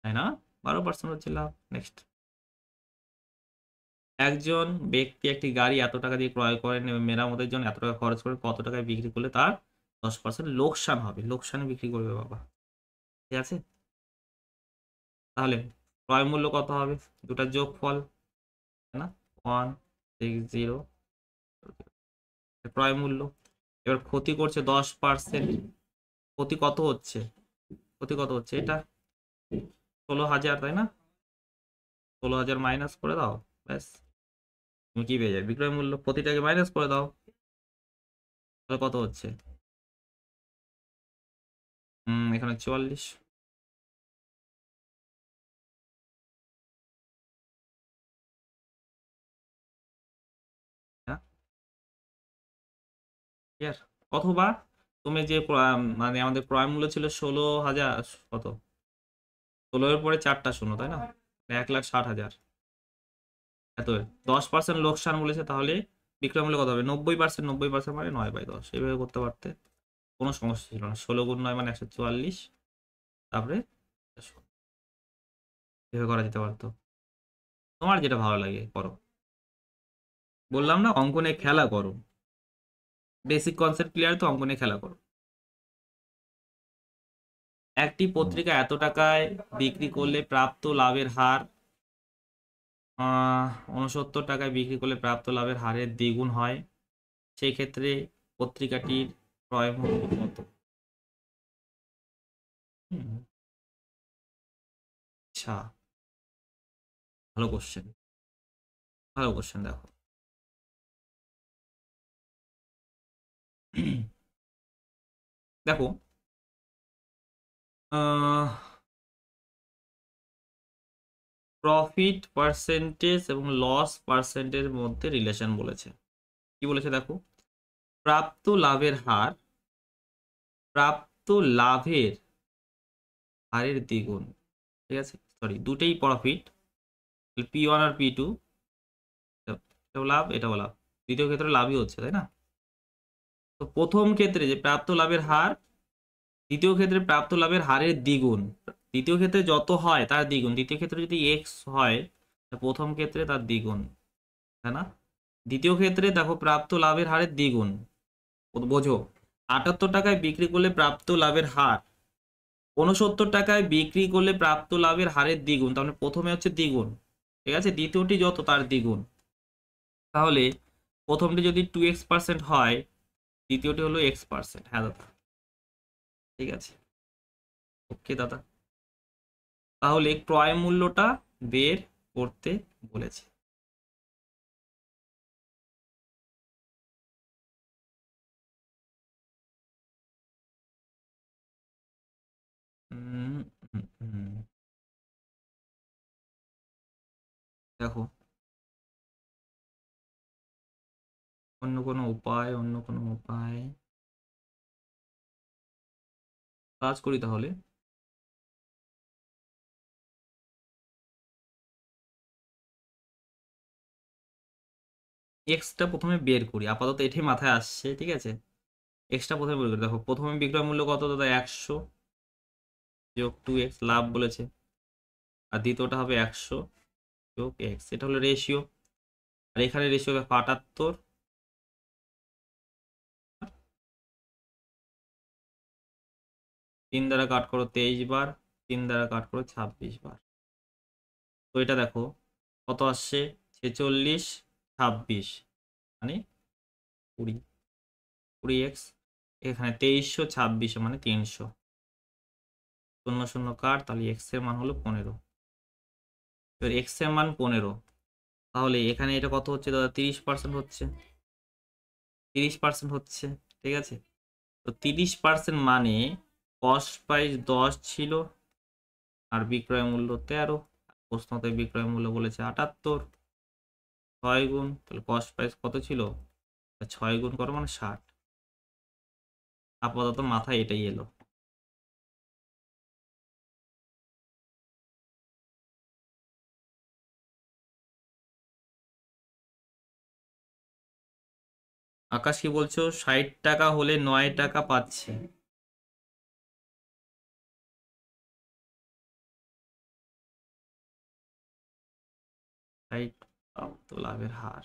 তাই না? 12% হচ্ছে লাভ। নেক্সট, একজন ব্যক্তি একটি গাড়ি এত টাকা দিয়ে ক্রয় করেন এবং মেরামতের জন্য এত টাকা খরচ করে, কত টাকায় বিক্রি করলে তার 10% লোকসান হবে? লোকসানে বিক্রি করবে বাবা। ঠিক আছে, তাহলে ক্রয় মূল্য কত হবে? দুটার যোগফল, তাই না? 160 ক্রয় মূল্য। এবার ক্ষতি করছে 10%, ক্ষতি কত হচ্ছে? ক্ষতি কত হচ্ছে? এটা 16,000, তাই না? 16,000 মাইনাস করে দাও, ব্যাস তুমি কি পেয়ে যাবে? বিক্রয় মূল্য। প্রতিটাকে মাইনাস করে দাও, তাহলে কত হচ্ছে? এখানে 44। হ্যাঁ, ক্লিয়ার? অথবা তুমি যে মানে আমাদের ক্রয় মূল্য ছিল 16,000, কত? 16 এর পরে 4টা শূন্য, তাই না? 1,60,000। এত 10% লোকসান বলেছে, তাহলে বিক্রয় মূল্য কত হবে? 90%। 90% মানে 9/10, এইভাবে করতে পারতে, কোনো সমস্যা ছিল না। 16 গুণ 9 মানে 144, তারপরে এভাবে করা যেতে পারতো। তোমার যেটা ভালো লাগে করো, বললাম না অঙ্ক নিয়ে খেলা করো, বেসিক কনসেপ্ট ক্লিয়ার তো, অঙ্ক নিয়ে খেলা করো। একটি পত্রিকা এত টাকায় বিক্রি করলে প্রাপ্ত লাভের হার 69 টাকায় বিক্রি করলে প্রাপ্ত লাভের হারের দ্বিগুণ হয়, সেই ক্ষেত্রে পত্রিকাটির ক্রয় মূল্য কত? হুম, আচ্ছা, ভালো কোশ্চেন, ভালো কোশ্চেন। দেখো দেখো, প্রফিট পার্সেন্টেজ এবং লস পার্সেন্টের মধ্যে রিলেশন বলেছে। কি বলেছে দেখো, প্রাপ্ত লাভের হার, প্রাপ্ত লাভের হারের দ্বিগুণ। ঠিক আছে, সরি, দুটেই প্রফিট, P1 আর P2, এটাও লাভ এটাও লাভ, দ্বিতীয় ক্ষেত্রে লাভই হচ্ছে, তাই না? তো প্রথম ক্ষেত্রে যে প্রাপ্ত লাভের হার, দ্বিতীয় ক্ষেত্রে প্রাপ্ত লাভের হারের দ্বিগুণ। দ্বিতীয় ক্ষেত্রে যত হয় তার দ্বিগুণ, দ্বিতীয় ক্ষেত্রে যদি এক্স হয়, প্রথম ক্ষেত্রে তার দ্বিগুণ, তাই না? দ্বিতীয় ক্ষেত্রে দেখো প্রাপ্ত লাভের হারের দ্বিগুণ, বোঝো, 78 টাকায় বিক্রি করলে প্রাপ্ত লাভের হার 69 টাকায় বিক্রি করলে প্রাপ্ত লাভের হারের দ্বিগুণ, তার মানে প্রথমে হচ্ছে দ্বিগুণ, ঠিক আছে, দ্বিতীয়টি যত তার দ্বিগুণ। তাহলে প্রথমটি যদি 2x% হয়, দ্বিতীয়টি হলো x%। হ্যাঁ দাদা, ঠিক আছে, ওকে দাদা, তাহলে ক্রয় মূল্যটা বের করতে বলেছে। দেখো অন্য কোনো উপায়, অন্য কোনো উপায় কাজ করি তাহলে। এক্সটা প্রথমে বের করি, আপাতত এটাই মাথায় আসছে, ঠিক আছে। এক্সটা প্রথমে বের করি। দেখো প্রথমে বিক্রয় মূল্য কত দাদা, 100 যোগ 2x লাভ বলেছে, আর দ্বিতীয়টা হবে 100 যোগ এক্স, এটা হলো রেশিও। আর এখানে রেশিও হবে 78, 3 দ্বারা কাট করো 23 বার, 3 দ্বারা কাট করো 26 বার। তো এটা দেখো কত আসছে, 46, 26 মানে 20, 20x। এখানে 2300, 26 মানে 300, 0 0 কাট, তাহলে এক্স এর মান হলো 15। এবার এক্স এর মান 15, তাহলে এখানে এটা কত হচ্ছে দাদা, 30% হচ্ছে, 30% হচ্ছে, ঠিক আছে। তো 30% মানে কস্ট প্রাইস 10 ছিল আর বিক্রয় মূল্য 13, প্রশ্নতে বিক্রয় মূল্য বলেছে 78, 6 গুণ, তাহলে কস্ট প্রাইস কত ছিল, 6 গুণ করো মানে 60। আপাতত মাথায় এটাই এলো। আকাশ কি বলছো, 60 টাকা হলে 9 টাকা পাচ্ছে। 60 প্রাপ্ত লাভের হার,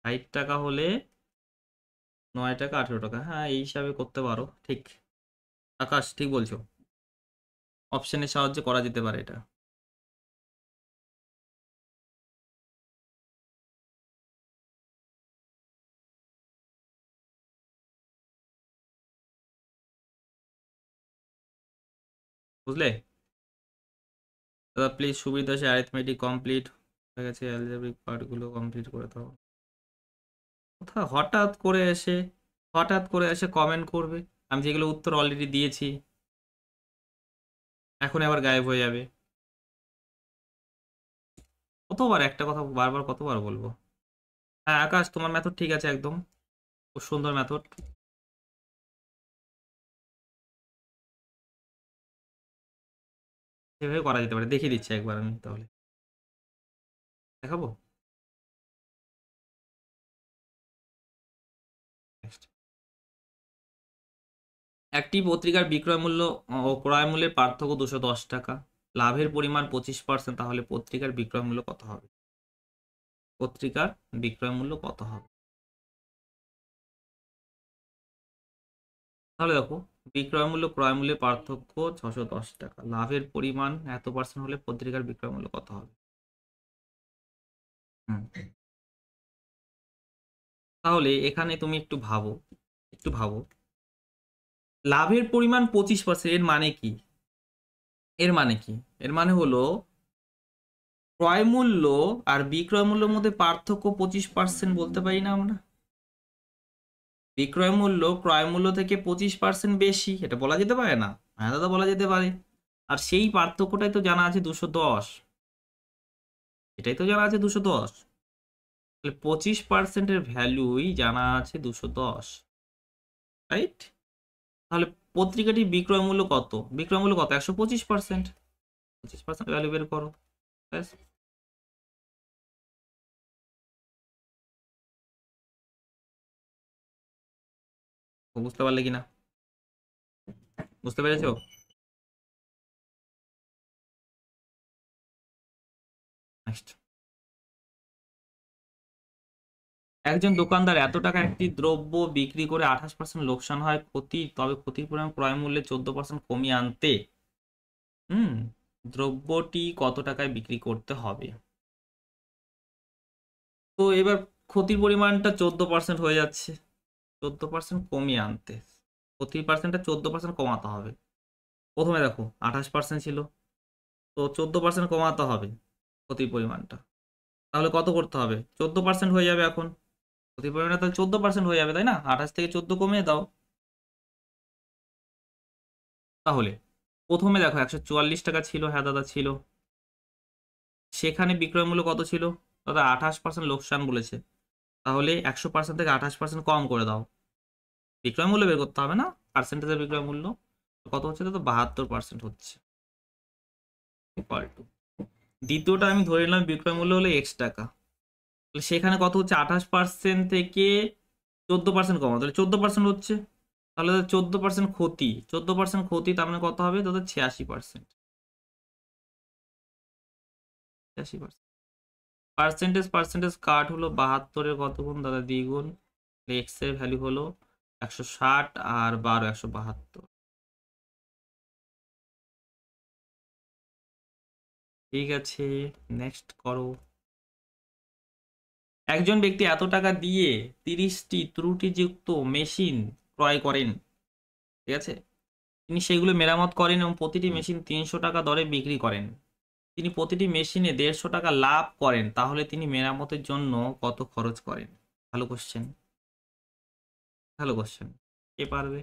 60 টাকা হলে 9 টাকা 18 টাকা, হ্যাঁ এই হিসাবে করতে পারো, ঠিক। আকাশ ঠিক বলছো, অপশনের সাহায্যে করা যেতে পারে এটা। বুঝলে দাদা, প্লিজ সুবিধা আছে, অ্যারিথমেটিক কমপ্লিট হয়ে গেছে, অ্যালজেব্রিক পার্টগুলো কমপ্লিট করে দাও। কোথাও হঠাৎ করে এসে কমেন্ট করবে, আমি যেগুলো উত্তর অলরেডি দিয়েছি এখন আবার গায়েব হয়ে যাবে। কতবার একটা কথা বারবার কতবার বলবো। হ্যাঁ আকাশ, তোমার মেথড ঠিক আছে একদম, খুব সুন্দর মেথড। সেভাবে করা যেতে পারে, দেখিয়ে দিচ্ছি একবার আমি তাহলে, দেখাবো। নেক্সট, একটি পত্রিকার বিক্রয় মূল্য ও ক্রয় মূল্যের পার্থক্য 210 টাকা, লাভের পরিমাণ 25%, তাহলে পত্রিকার বিক্রয় মূল্য কত হবে, পত্রিকার বিক্রয় মূল্য কত হবে। তাহলে দেখো বিক্রয় মূল্য ক্রয় মূল্যের পার্থক্য 610 টাকা, লাভের পরিমাণ এত পার্সেন্ট হলে পত্রিকার বিক্রয় মূল্য কত হবে। হুম, তাহলে এখানে তুমি একটু ভাবো, লাভের পরিমাণ 25%, এর মানে কি, এর মানে কি, এর মানে হলো ক্রয় মূল্য আর বিক্রয় মূল্যের মধ্যে পার্থক্য 25% বলতে পারি না আমরা। বিক্রয় মূল্য ক্রয় মূল্য থেকে 25% বেশি, এটা বলা যেতে পারে না, হ্যাঁ দাদা বলা যেতে পারে। আর সেই পার্থক্যটাই তো জানা আছে 210, এটাই তো জানা আছে 210, তাহলে 25%-এর ভ্যালুই জানা আছে 210, রাইট। তাহলে পত্রিকাটির বিক্রয় মূল্য কত, বিক্রয় মূল্য কত, 125%, 25% ভ্যালু বের করো, ব্যাস। বুঝতে পারলে কিনা, বুঝতে পেরেছো। নেক্সট, একজন দোকানদার এত টাকা একটি দ্রব্য বিক্রি করে 28% লোকসান হয় ক্ষতি, তবে ক্ষতির পরিমাণ ক্রয় মূল্যে 14% কমিয়ে আনতে হুম দ্রব্যটি কত টাকায় বিক্রি করতে হবে। তো এবার ক্ষতির পরিমাণটা 14% হয়ে যাচ্ছে, 14% কমিয়ে আনতে ক্ষতির পার্সেন্টটা 14% কমাতে হবে। প্রথমে দেখো 28% ছিল, তো 14% কমাতে হবে ক্ষতির পরিমাণটা, তাহলে কত করতে হবে, 14% হয়ে যাবে এখন ক্ষতির পরিমাণটা, তাহলে 14% হয়ে যাবে তাই না, 28 থেকে 14 কমিয়ে দাও, তাহলে প্রথমে দেখো 144 টাকা ছিল, হ্যাঁ দাদা ছিল। সেখানে বিক্রয় মূল্য কত ছিল দাদা? 28% লোকসান বলেছে, তাহলে 100% থেকে 28% কম করে দাও। বিক্রয় মূল্য বের করতে হবে না, পার্সেন্টেজের বিক্রয় মূল্য কত হচ্ছে দাদা? 72% হচ্ছে। দ্বিতীয়টা আমি ধরে নিলাম বিক্রয় মূল্য হলো X টাকা, তাহলে সেখানে কত হচ্ছে? 28% থেকে 14% কমা, তাহলে 14% হচ্ছে। তাহলে 14% ক্ষতি, 14% ক্ষতি, তার মানে কত হবে দাদা? 86%। 86%। পার্সেন্টেজ কাট হলো 72-এর কত গুণ দাদা? দ্বিগুণ। এক্স এর ভ্যালু হলো 160 আর 12 172। ঠিক আছে, নেক্সট করো। একজন ব্যক্তি এত টাকা দিয়ে 30টি ত্রুটিযুক্ত মেশিন ক্রয় করেন, ঠিক আছে। তিনি সেগুলো মেরামত করেন এবং প্রতিটি মেশিন 300 টাকা দরে বিক্রি করেন। তিনি প্রতিটি মেশিনে 150 টাকা লাভ করেন, তাহলে তিনি মেরামতের জন্য কত খরচ করেন? ভালো কোশ্চেন, ভালো কোশ্চেন। কে পারবে?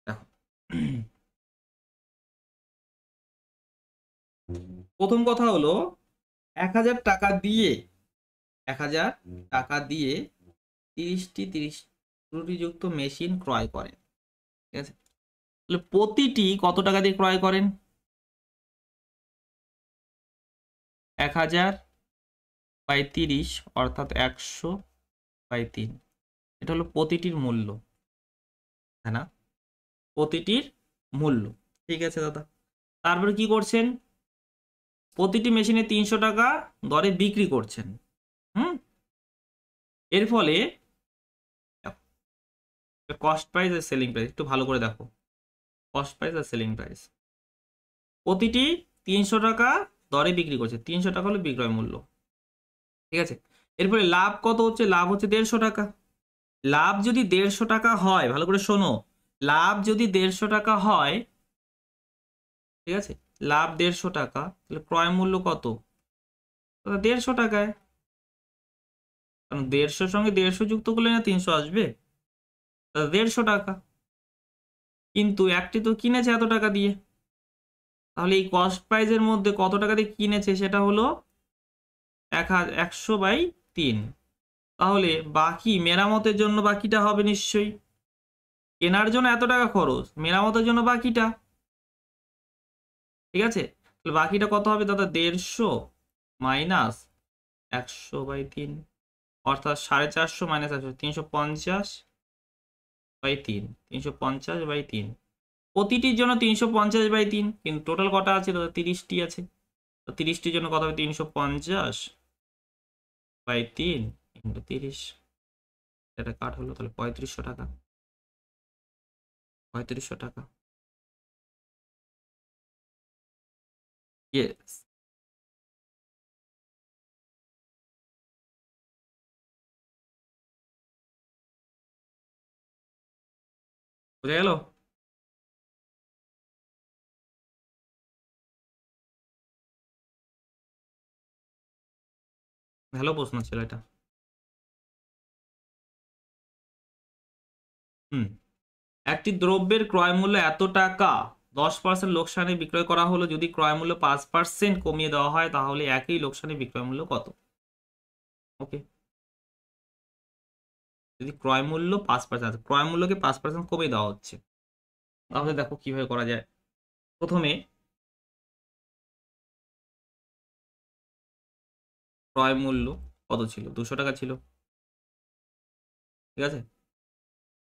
দেখো, প্রথম কথা হলো 1000 টাকা দিয়ে 1000 টাকা দিয়ে 30টি ত্রুটিযুক্ত মেশিন ক্রয় করেন, ঠিক আছে। তাহলে প্রতিটি কত টাকা দিয়ে ক্রয় করেন? 1000/30 অর্থাৎ 100/3। এটা হলো প্রতিটির মূল্য, তাই না? প্রতিটির মূল্য, ঠিক আছে দাদা। তারপরে কি করছেন? প্রতিটি মেশিনে 300 টাকা দরে বিক্রি করছেন। হুম, এর ফলে কস্ট প্রাইস আর সেলিং প্রাইস একটু ভালো করে দেখো। কস্ট প্রাইস আর সেলিং প্রাইস প্রতিটি 300 টাকা দরে বিক্রি করছে, 300 টাকা হলো বিক্রয় মূল্য, ঠিক আছে। এরপরে লাভ কত হচ্ছে? লাভ হচ্ছে 150 টাকা। লাভ যদি 150 টাকা হয়, ভালো করে শোনো, লাভ যদি 150 টাকা হয়, ঠিক আছে, লাভ 150 টাকা, তাহলে ক্রয় মূল্য কত? 150 টাকায়। কারণ 150 সঙ্গে 150 যুক্ত করলে না 300 আসবে, 150 টাকা। কিন্তু একটি তো কিনেছে এত টাকা দিয়ে, তাহলে এই কস্ট প্রাইজের মধ্যে কত টাকা দিয়ে কিনেছে সেটা হলো 100/3। তাহলে বাকি মেরামতের জন্য বাকিটা হবে নিশ্চয়ই। কেনার জন্য এত টাকা খরচ, মেরামতের জন্য বাকিটা, ঠিক আছে। তাহলে বাকিটা কত হবে দাদা? 150 মাইনাস 100/3, অর্থাৎ 450 মাইনাস 100, 350/3, 350/3। প্রতিটির জন্য 350/3, কিন্তু টোটাল কটা আছে দাদা? 30টি আছে। তো 30টির জন্য কত হবে? 350/3 ইন্টু 30, এটা কাট হলো, তাহলে 3500 টাকা। 3500 টাকা, ইয়েস। বুঝা গেল? ভালো প্রশ্ন ছিল এটা। হুম, একটি দ্রব্যের ক্রয় মূল্য এত টাকা, 10% লোকসানে বিক্রয় করা হলো। যদি ক্রয় মূল্য 5% কমিয়ে দেওয়া হয়, তাহলে একই লোকসানে বিক্রয় মূল্য কত? ওকে, যদি ক্রয় মূল্য 5%, ক্রয় মূল্যকে 5% কমিয়ে দেওয়া হচ্ছে, তাহলে দেখো কিভাবে করা যায়। প্রথমে ক্রয় মূল্য কত ছিল? 200 টাকা ছিল, ঠিক আছে।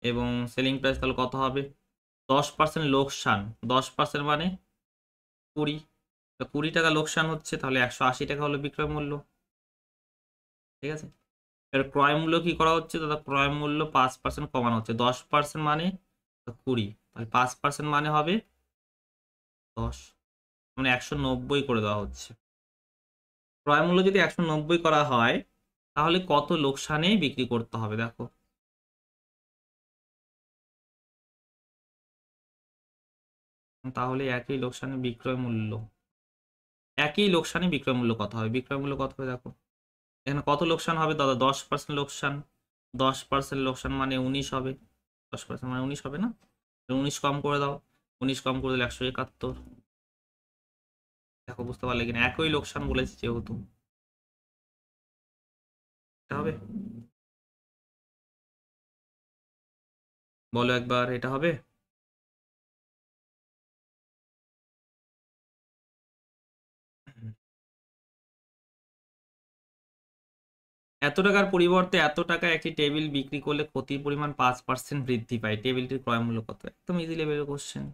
এবং সেলিং প্রাইস তাহলে কত হবে? 10% লোকসান, 10% মানে 20, 20 টাকা লোকসান হচ্ছে, তাহলে 180 টাকা হলো বিক্রয় মূল্য, ঠিক আছে। এর ক্রয় মূল্য কি করা হচ্ছে দাদা? ক্রয় মূল্য 5% কমানো হচ্ছে, 10% মানে 20, তাহলে 5% মানে হবে 10, মানে 190 করে দেওয়া হচ্ছে। ক্রয় মূল্য যদি 190 করা হয়, তাহলে কত লোকসানে বিক্রি করতে হবে দেখো। তাহলে একই লোকসানে বিক্রয় মূল্য, একই লোকসানে বিক্রয় মূল্য কত হবে? বিক্রয় মূল্য কত হবে দেখো। এখানে কত লোকসান হবে দাদা? 10% লোকসান, 10% লোকসান মানে 19 হবে, 10% মানে 19 হবে না? 19 কম করে দাও, 19 কম করে দিলে 171। দেখো বুঝতে পারলে কিনা, একই লোকসান বলেছি যেহেতু। এটা হবে? বলো একবার, এটা হবে? এত টাকার পরিবর্তে এত টাকা একটি টেবিল বিক্রি করলে ক্ষতির পরিমাণ 5% বৃদ্ধি পায়, টেবিলটির ক্রয় মূল্য কত? একদম ইজি লেভেলের কোশ্চেন।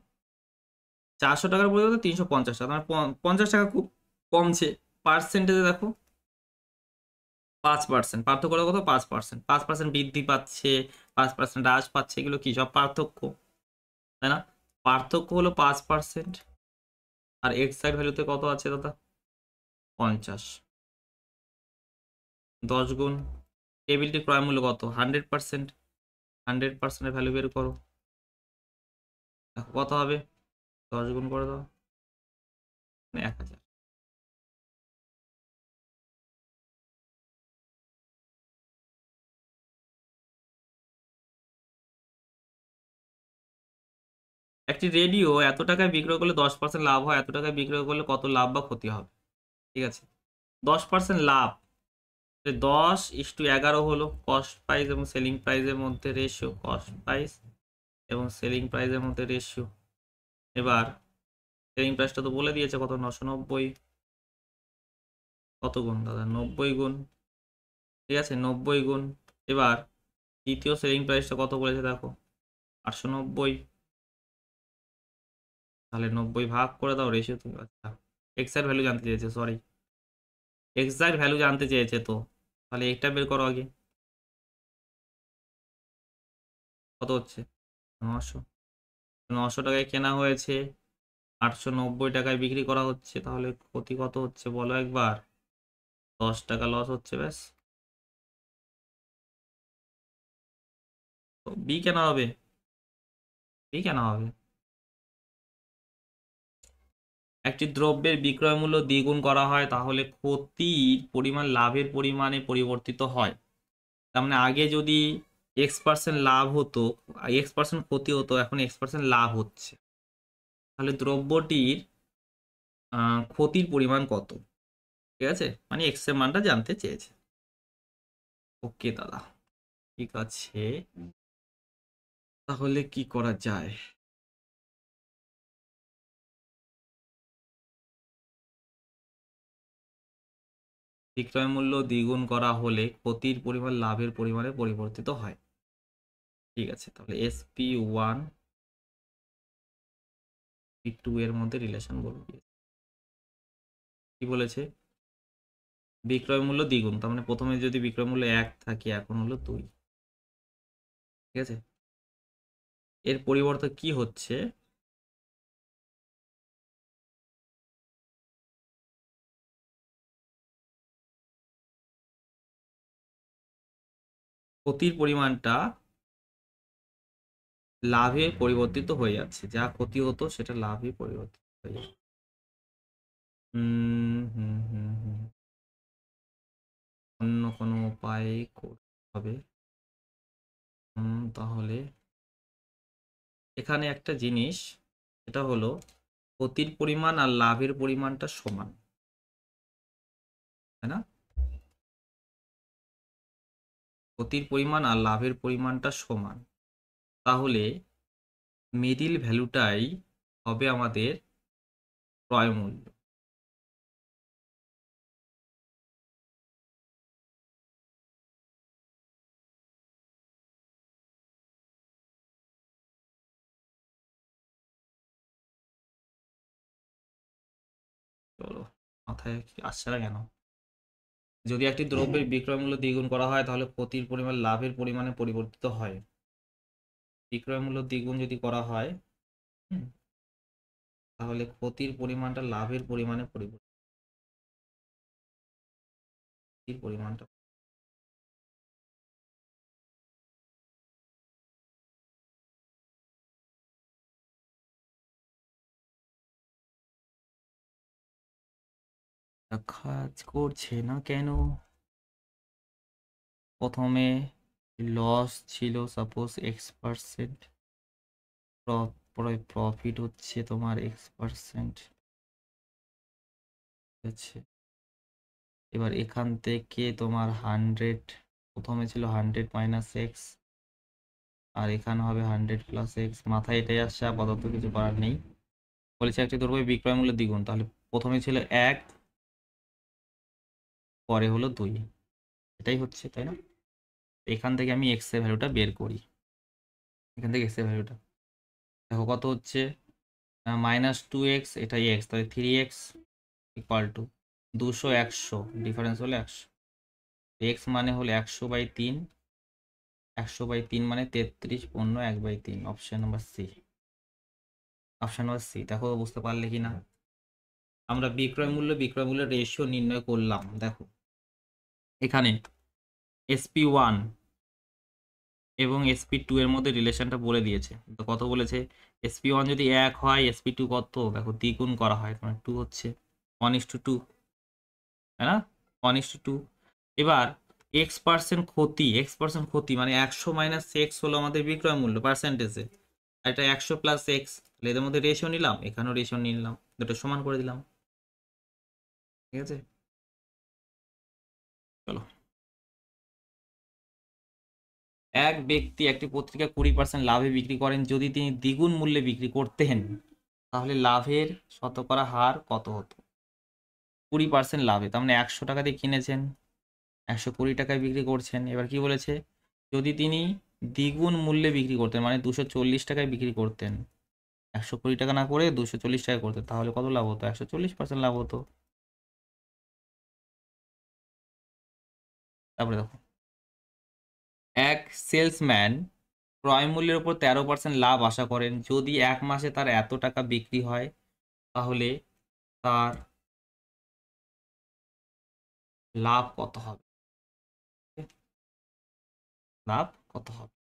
400 টাকার পরিবর্তে 350 টাকা, মানে 50 টাকা খুব কমছে। পার্সেন্টেজে দেখো 5%, পার্থক্য কত? 5%, 5% বৃদ্ধি পাচ্ছে, 5% হ্রাস পাচ্ছে, এগুলো কি সব পার্থক্য, তাই না? পার্থক্য হলো 5%। আর এক্সাক্ট ভ্যালুতে কত আছে দাদা? 50। 10 গুণ টেবিলটির ক্রয় মূল্য কত? 100%। 100%-এর ভ্যালু বের করো, দেখো কত হবে। 10 গুণ করে দাও, 1000। একটি রেডিও এত টাকায় বিক্রয় করলে 10% লাভ হয়, এত টাকায় বিক্রয় করলে কত লাভ বা ক্ষতি হবে? ঠিক আছে, 10% লাভ, 10:11 হলো কস্ট প্রাইস এবং সেলিং প্রাইসের মধ্যে রেশিও, কস্ট প্রাইস এবং সেলিং প্রাইসের মধ্যে রেশিও। এবার সেলিং প্রাইসটা তো বলে দিয়েছে কত, 990। কত গুণ দাদা? 90 গুণ। ঠিক আছে, 90 গুণ। এবার দ্বিতীয় সেলিং প্রাইসটা কত বলেছে দেখো, 890। তাহলে 90 ভাগ করে দাও রেশিও তুমি। আচ্ছা, এক্সাক্ট ভ্যালু জানতে চেয়েছে, সরি, এক্সাক্ট ভ্যালু জানতে চেয়েছে তো। তাহলে এটা বের করো আগে, কত হচ্ছে? 900। 900 টাকায় কেনা হয়েছে, 890 টাকায় বিক্রি করা হচ্ছে, তাহলে ক্ষতি কত হচ্ছে বলো একবার? 10 টাকা লস হচ্ছে, ব্যাস। তো বি কেনা হবে, বি কেনা হবে। একটি দ্রব্যের বিক্রয় মূল্য দ্বিগুণ করা হয় তাহলে ক্ষতির পরিমাণ লাভের পরিমাণে পরিবর্তিত হয়। তার মানে আগে যদি X% লাভ হতো, X% ক্ষতি হতো, এখন X% লাভ হচ্ছে, তাহলে দ্রব্যটির ক্ষতির পরিমাণ কত? ঠিক আছে, মানে এক্স এর মানটা জানতে চেয়েছে। ওকে দাদা, ঠিক আছে, তাহলে কি করা যায়? বিক্রয় মূল্য দ্বিগুণ করা হলে ক্ষতির পরিমাণ লাভের পরিমাণে পরিবর্তিত হয়। ঠিক আছে, তাহলে SP1 P2 এর মধ্যে রিলেশন বলবি। কি বলেছে? বিক্রয় মূল্য দ্বিগুণ, তার মানে প্রথমে যদি বিক্রয় মূল্য 1 থাকে, এখন হলো 2। ঠিক আছে, এর পরিবর্তে কি হচ্ছে? ক্ষতির পরিমাণটা লাভে পরিবর্তিত হয়ে যাচ্ছে, যা ক্ষতি হতো সেটা লাভে পরিবর্তিত হয়ে যাচ্ছে। হুম হুম হুম হুম, অন্য কোনো উপায় করতে হবে। তাহলে এখানে একটা জিনিস, এটা হলো ক্ষতির পরিমাণ আর লাভের পরিমাণটা সমান, তাই না? ক্ষতির পরিমাণ আর লাভের পরিমাণটা সমান, তাহলে মিডিল ভ্যালুটাই হবে আমাদের ক্রয় মূল্য। চলো, মাথায় কি আসছে না কেন? যদি একটি দ্রব্যের বিক্রয় মূল্য দ্বিগুণ করা হয় তাহলে ক্ষতির পরিমাণ লাভের পরিমাণে পরিবর্তিত হয়। বিক্রয় মূল্য দ্বিগুণ যদি করা হয়, হুম, তাহলে ক্ষতির পরিমাণটা লাভের পরিমাণে পরিমাণটা কাজ করছে না কেন? প্রথমে লস ছিল সাপোজ x%, প্রফিট হচ্ছে তোমার x%, ঠিক আছে। এবার এখান থেকে তোমার 100, প্রথমে ছিল 100 - x, আর এখানে হবে 100 + x। মাথায় এটাই আসছে, আপাতত কিছু করার নেই। বলেছে একটি দ্রব্যের বিক্রয় মূল্য দ্বিগুণ, তাহলে প্রথমে ছিল 1, পরে হলো 2, এটাই হচ্ছে, তাই না? এখান থেকে আমি x এর ভ্যালুটা বের করি। এখান থেকে x এর ভ্যালুটা দেখো কত হচ্ছে, -2x, এটাই x, তাহলে 3x = 200, 100, ডিফারেন্স হলো 100। x মানে হলো 100/3, 100/3 মানে 33, 15, 1/3, option number C. Option number C, দেখো বুঝতে পারলে কি না? আমরা বিক্রয় মূল্যের রেশিও নির্ণয় করলাম। দেখো এখানে SP1 এবং SP2 এর মধ্যে রিলেশনটা বলে দিয়েছে। তো কত বলেছে, SP1 যদি 1 হয়, SP2 কত, দেখো দ্বিগুণ করা হয়, মানে 2 হচ্ছে, 1:2, তাই না? 1:2। এবার x% ক্ষতি মানে 100 - x হলো আমাদের বিক্রয় মূল্য পার্সেন্টেজে, আর এটা 100 + x, তাহলে এদের মধ্যে রেশিও নিলাম, এখানেও রেশিও নিলাম, দুটো সমান করে দিলাম, ঠিক আছে। চলো, এক ব্যক্তি একটি পত্রিকা 20% লাভে বিক্রি করেন, যদি তিনি দ্বিগুণ মূল্যে বিক্রি করতেন তাহলে লাভের শতকরা হার কত হতো? 20% লাভে, তার মানে 100 টাকা দিয়ে কিনেছেন, 120 টাকায় বিক্রি করছেন। এবার কি বলেছে, যদি তিনি দ্বিগুণ মূল্যে বিক্রি করতেন, মানে 240 টাকায় বিক্রি করতেন, 120 টাকা না করে 240 টাকা করতেন, তাহলে কত লাভ হতো? 140% লাভ হতো। তারপরে দেখো, এক সেলসম্যান ক্রয় মূল্যের উপর 13% লাভ আশা করেন, যদি 1 মাসে তার এত টাকা বিক্রি হয় তাহলে তার লাভ কত হবে? লাভ কত হবে?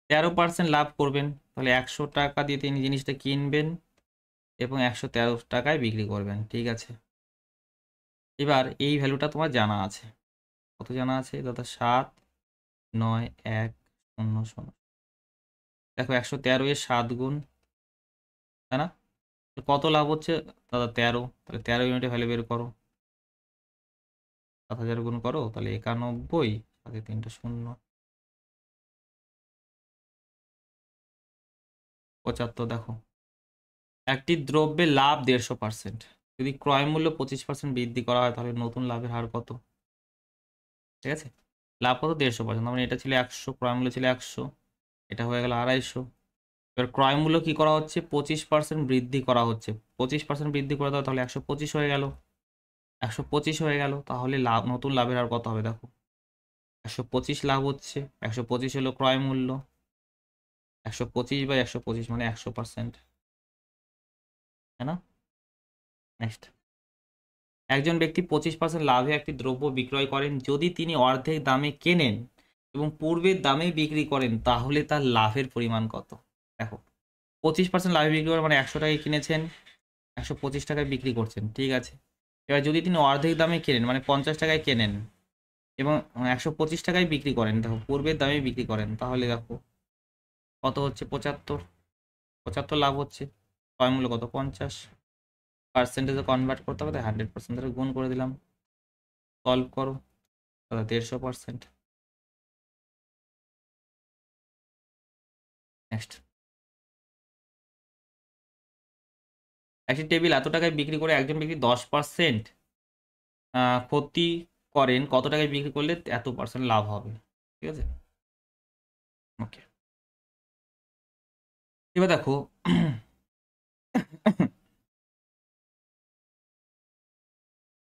13% লাভ করবেন, তাহলে 100 টাকা দিয়ে তিনি জিনিসটা কিনবেন এবং 113 টাকায় বিক্রি করবেন, ঠিক আছে। এবার এই ভ্যালুটা তোমার জানা আছে, কত জানা আছে দাদা? 7, 9, 1, 0, 0। দেখো 113 এর 7 গুণ, তাই না? কত লাভ হচ্ছে দাদা? 13, তাহলে 13 ইউনিটে ভ্যালু বের করো, 7,000 গুণ করো, তাহলে 91, সাথে 3টা 0, 75। দেখো একটি দ্রব্যের লাভ 150%, যদি ক্রয় মূল্য 25% বৃদ্ধি করা হয় তাহলে নতুন লাভের হার কত? ঠিক আছে, লাভ কত? 150%, মানে এটা ছিল 100, ক্রয় মূল্য ছিল 100, এটা হয়ে গেল 250। এবার ক্রয় মূল্য কি করা হচ্ছে? 25% বৃদ্ধি করা হচ্ছে, 25% বৃদ্ধি করে দাও, তাহলে 125 হয়ে গেল, 125 হয়ে গেল, তাহলে লাভ, নতুন লাভের হার কত হবে? দেখো 125 লাভ হচ্ছে, 125 হলো ক্রয় মূল্য, 125/125 মানে 100%, তাই না? নেক্সট, একজন ব্যক্তি 25% লাভে একটি দ্রব্য বিক্রয় করেন, যদি তিনি অর্ধেক দামে কেনেন এবং পূর্বের দামে বিক্রি করেন তাহলে তার লাভের পরিমাণ কত? দেখো 25% লাভে বিক্রি করেন মানে 100 টাকায় কিনেছেন, 125 টাকায় বিক্রি করছেন, ঠিক আছে। এবার যদি তিনি অর্ধেক দামে কেনেন মানে 50 টাকায় কেনেন এবং 125 টাকায় বিক্রি করেন, দেখো পূর্বের দামে বিক্রি করেন, তাহলে দেখো কত হচ্ছে? 75 লাভ হচ্ছে, ক্রয় মূল্য কত? 50, পার্সেন্টেজে কনভার্ট করতে হবে, 100% ধরে গুণ করে দিলাম, সলভ করো, 150%। নেক্সট, একটি টেবিল এত টাকায় বিক্রি করে একজন ব্যক্তি 10% ক্ষতি করেন, কত টাকায় বিক্রি করলে এত % লাভ হবে? ঠিক আছে, ওকে। এবার দেখো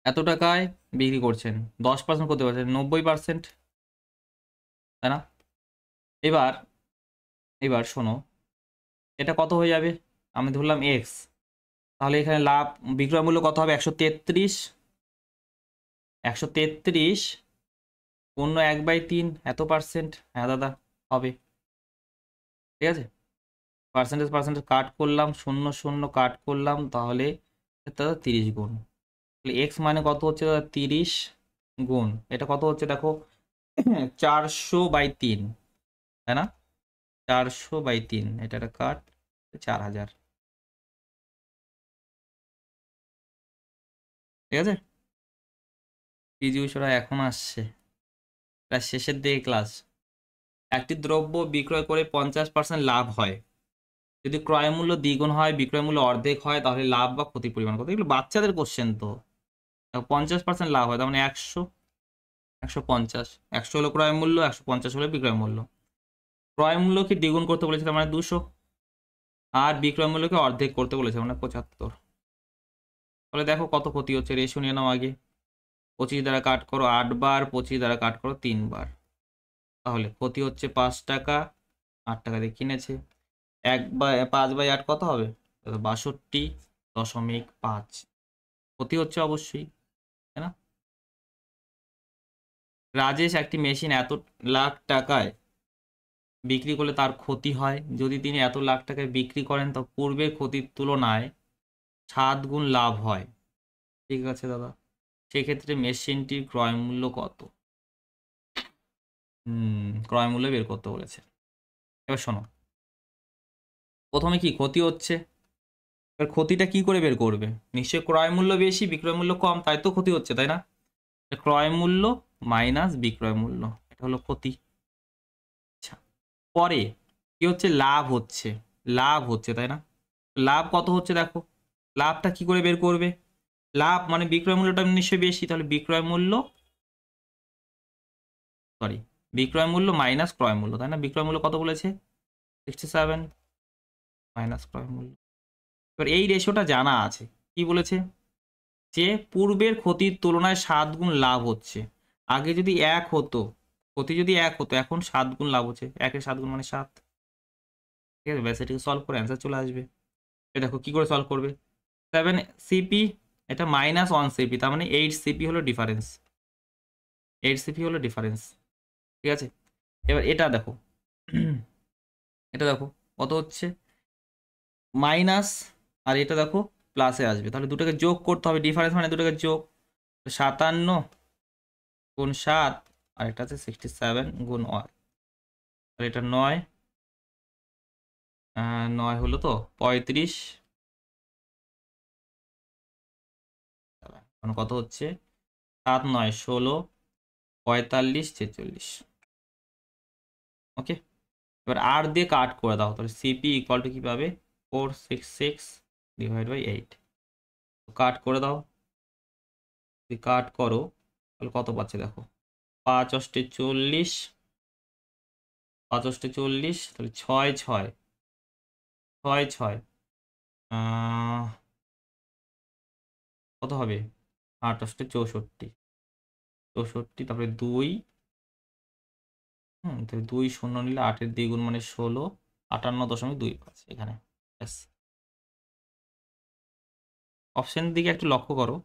এত টাকায় বিক্রি করছেন, 10% করতে পারছেন, 90%, তাই না? এবার এবার শোনো, এটা কত হয়ে যাবে? আমি ধরলাম এক্স, তাহলে এখানে লাভ, বিক্রয় মূল্য কত হবে? 133, 133 অন্য 1/3 এত %, হ্যাঁ দাদা হবে, ঠিক আছে। পার্সেন্টেজ কাট করলাম, 0, 0 কাট করলাম, তাহলে দাদা 30 গুণ, তাহলে এক্স মানে কত হচ্ছে দাদা? 30, গুণ এটা কত হচ্ছে দেখো 400/3, তাই না? 400/3, এটা একটা কাট 4000, ঠিক আছে। পিজি বিষয়টা এখন আসছে, প্রায় শেষের দিকে ক্লাস। একটি দ্রব্য বিক্রয় করে 50% লাভ হয়, যদি ক্রয় মূল্য দ্বিগুণ হয় বিক্রয় মূল্য অর্ধেক হয়, তাহলে লাভ বা ক্ষতির পরিমাণ কত? এগুলো বাচ্চাদের কোশ্চেন তো। 50% লাভ হয় তার মানে 100, 150, 100 হলো ক্রয় মূল্য, 150 হলো বিক্রয় মূল্য। ক্রয় মূল্যকে দ্বিগুণ করতে বলেছে তার মানে 200, আর বিক্রয় মূল্যকে অর্ধেক করতে বলেছে মানে 75। তাহলে দেখো কত ক্ষতি হচ্ছে, রেশিও নিয়ে নাও আগে। 25 দ্বারা কাট করো 8 বার, 25 দ্বারা কাট করো 3 বার, তাহলে ক্ষতি হচ্ছে 5 টাকা। 8 টাকা দিয়ে কিনেছে। 5/8 কত হবে? 62.5 ক্ষতি হচ্ছে অবশ্যই, তাই না? রাজেশ একটি মেশিন এত লাখ টাকায় বিক্রি করলে তার ক্ষতি হয়, যদি তিনি এত লাখ টাকায় বিক্রি করেন তো পূর্বের ক্ষতির তুলনায় 7 গুণ লাভ হয়। ঠিক আছে দাদা, সেক্ষেত্রে মেশিনটির ক্রয় মূল্য কত? ক্রয় মূল্য বের করতে বলেছে। এবার শোনো, প্রথমে কি ক্ষতি হচ্ছে, এবার ক্ষতিটা কি করে বের করবে? নিশ্চয়ই ক্রয় মূল্য বেশি বিক্রয় মূল্য কম, তাই তো ক্ষতি হচ্ছে, তাই না? ক্রয় মূল্য মাইনাস বিক্রয় মূল্য, এটা হলো ক্ষতি। আচ্ছা, পরে কি হচ্ছে? লাভ হচ্ছে, লাভ হচ্ছে, তাই না? লাভ কত হচ্ছে দেখো, লাভটা কি করে বের করবে? লাভ মানে বিক্রয় মূল্যটা নিশ্চয়ই বেশি, তাহলে বিক্রয় মূল্য, সরি, বিক্রয় মূল্য মাইনাস ক্রয় মূল্য, তাই না? বিক্রয় মূল্য কত বলেছে? 67 মাইনাস ক্রয় মূল্য। এবার এই রেশিওটা জানা আছে, কি বলেছে? যে পূর্বের ক্ষতির তুলনায় 7 গুণ লাভ হচ্ছে। আগে যদি 1 হতো, ক্ষতি যদি 1 হতো, এখন 7 গুণ লাভ হচ্ছে। 1-এর 7 গুণ মানে 7, ঠিক আছে? ব্যাস এটাকে সলভ করে অ্যান্সার চলে আসবে। এ দেখো কি করে সলভ করবে। 7 সিপি, এটা -1 সিপি, তার মানে 8 সিপি হলো ডিফারেন্স, 8 সিপি হলো ডিফারেন্স, ঠিক আছে। এবার এটা দেখো, এটা দেখো কত হচ্ছে মাইনাস, আর এটা দেখো প্লাসে আসবে, তাহলে দুটোকে যোগ করতে হবে, ডিফারেন্স মানে দুটোকে যোগ। 57 গুণ 7, আর এটা আছে 67 গুণ 1, তাহলে এটা 9, 9 হলো তো 35, এখন কত হচ্ছে? 7 9 16, 45 46, ওকে। এবার আর দিয়ে কাট করে দাও, তাহলে সিপি ইকুয়াল টু কি পাবে? 466/8, কাট করে দাও। যদি কাট করো তাহলে কত পাচ্ছে দেখো, 5 অষ্টে 40, 5 অষ্টে 40, তাহলে 6 6 6 6, কত হবে? 8 অষ্টে 64, 64, তারপরে 2, তাহলে 2 শূন্য নিলে 8-এর দ্বিগুণ মানে 16, 58.25 এখানে। ব্যাস, অপশনের দিকে একটু লক্ষ্য করো,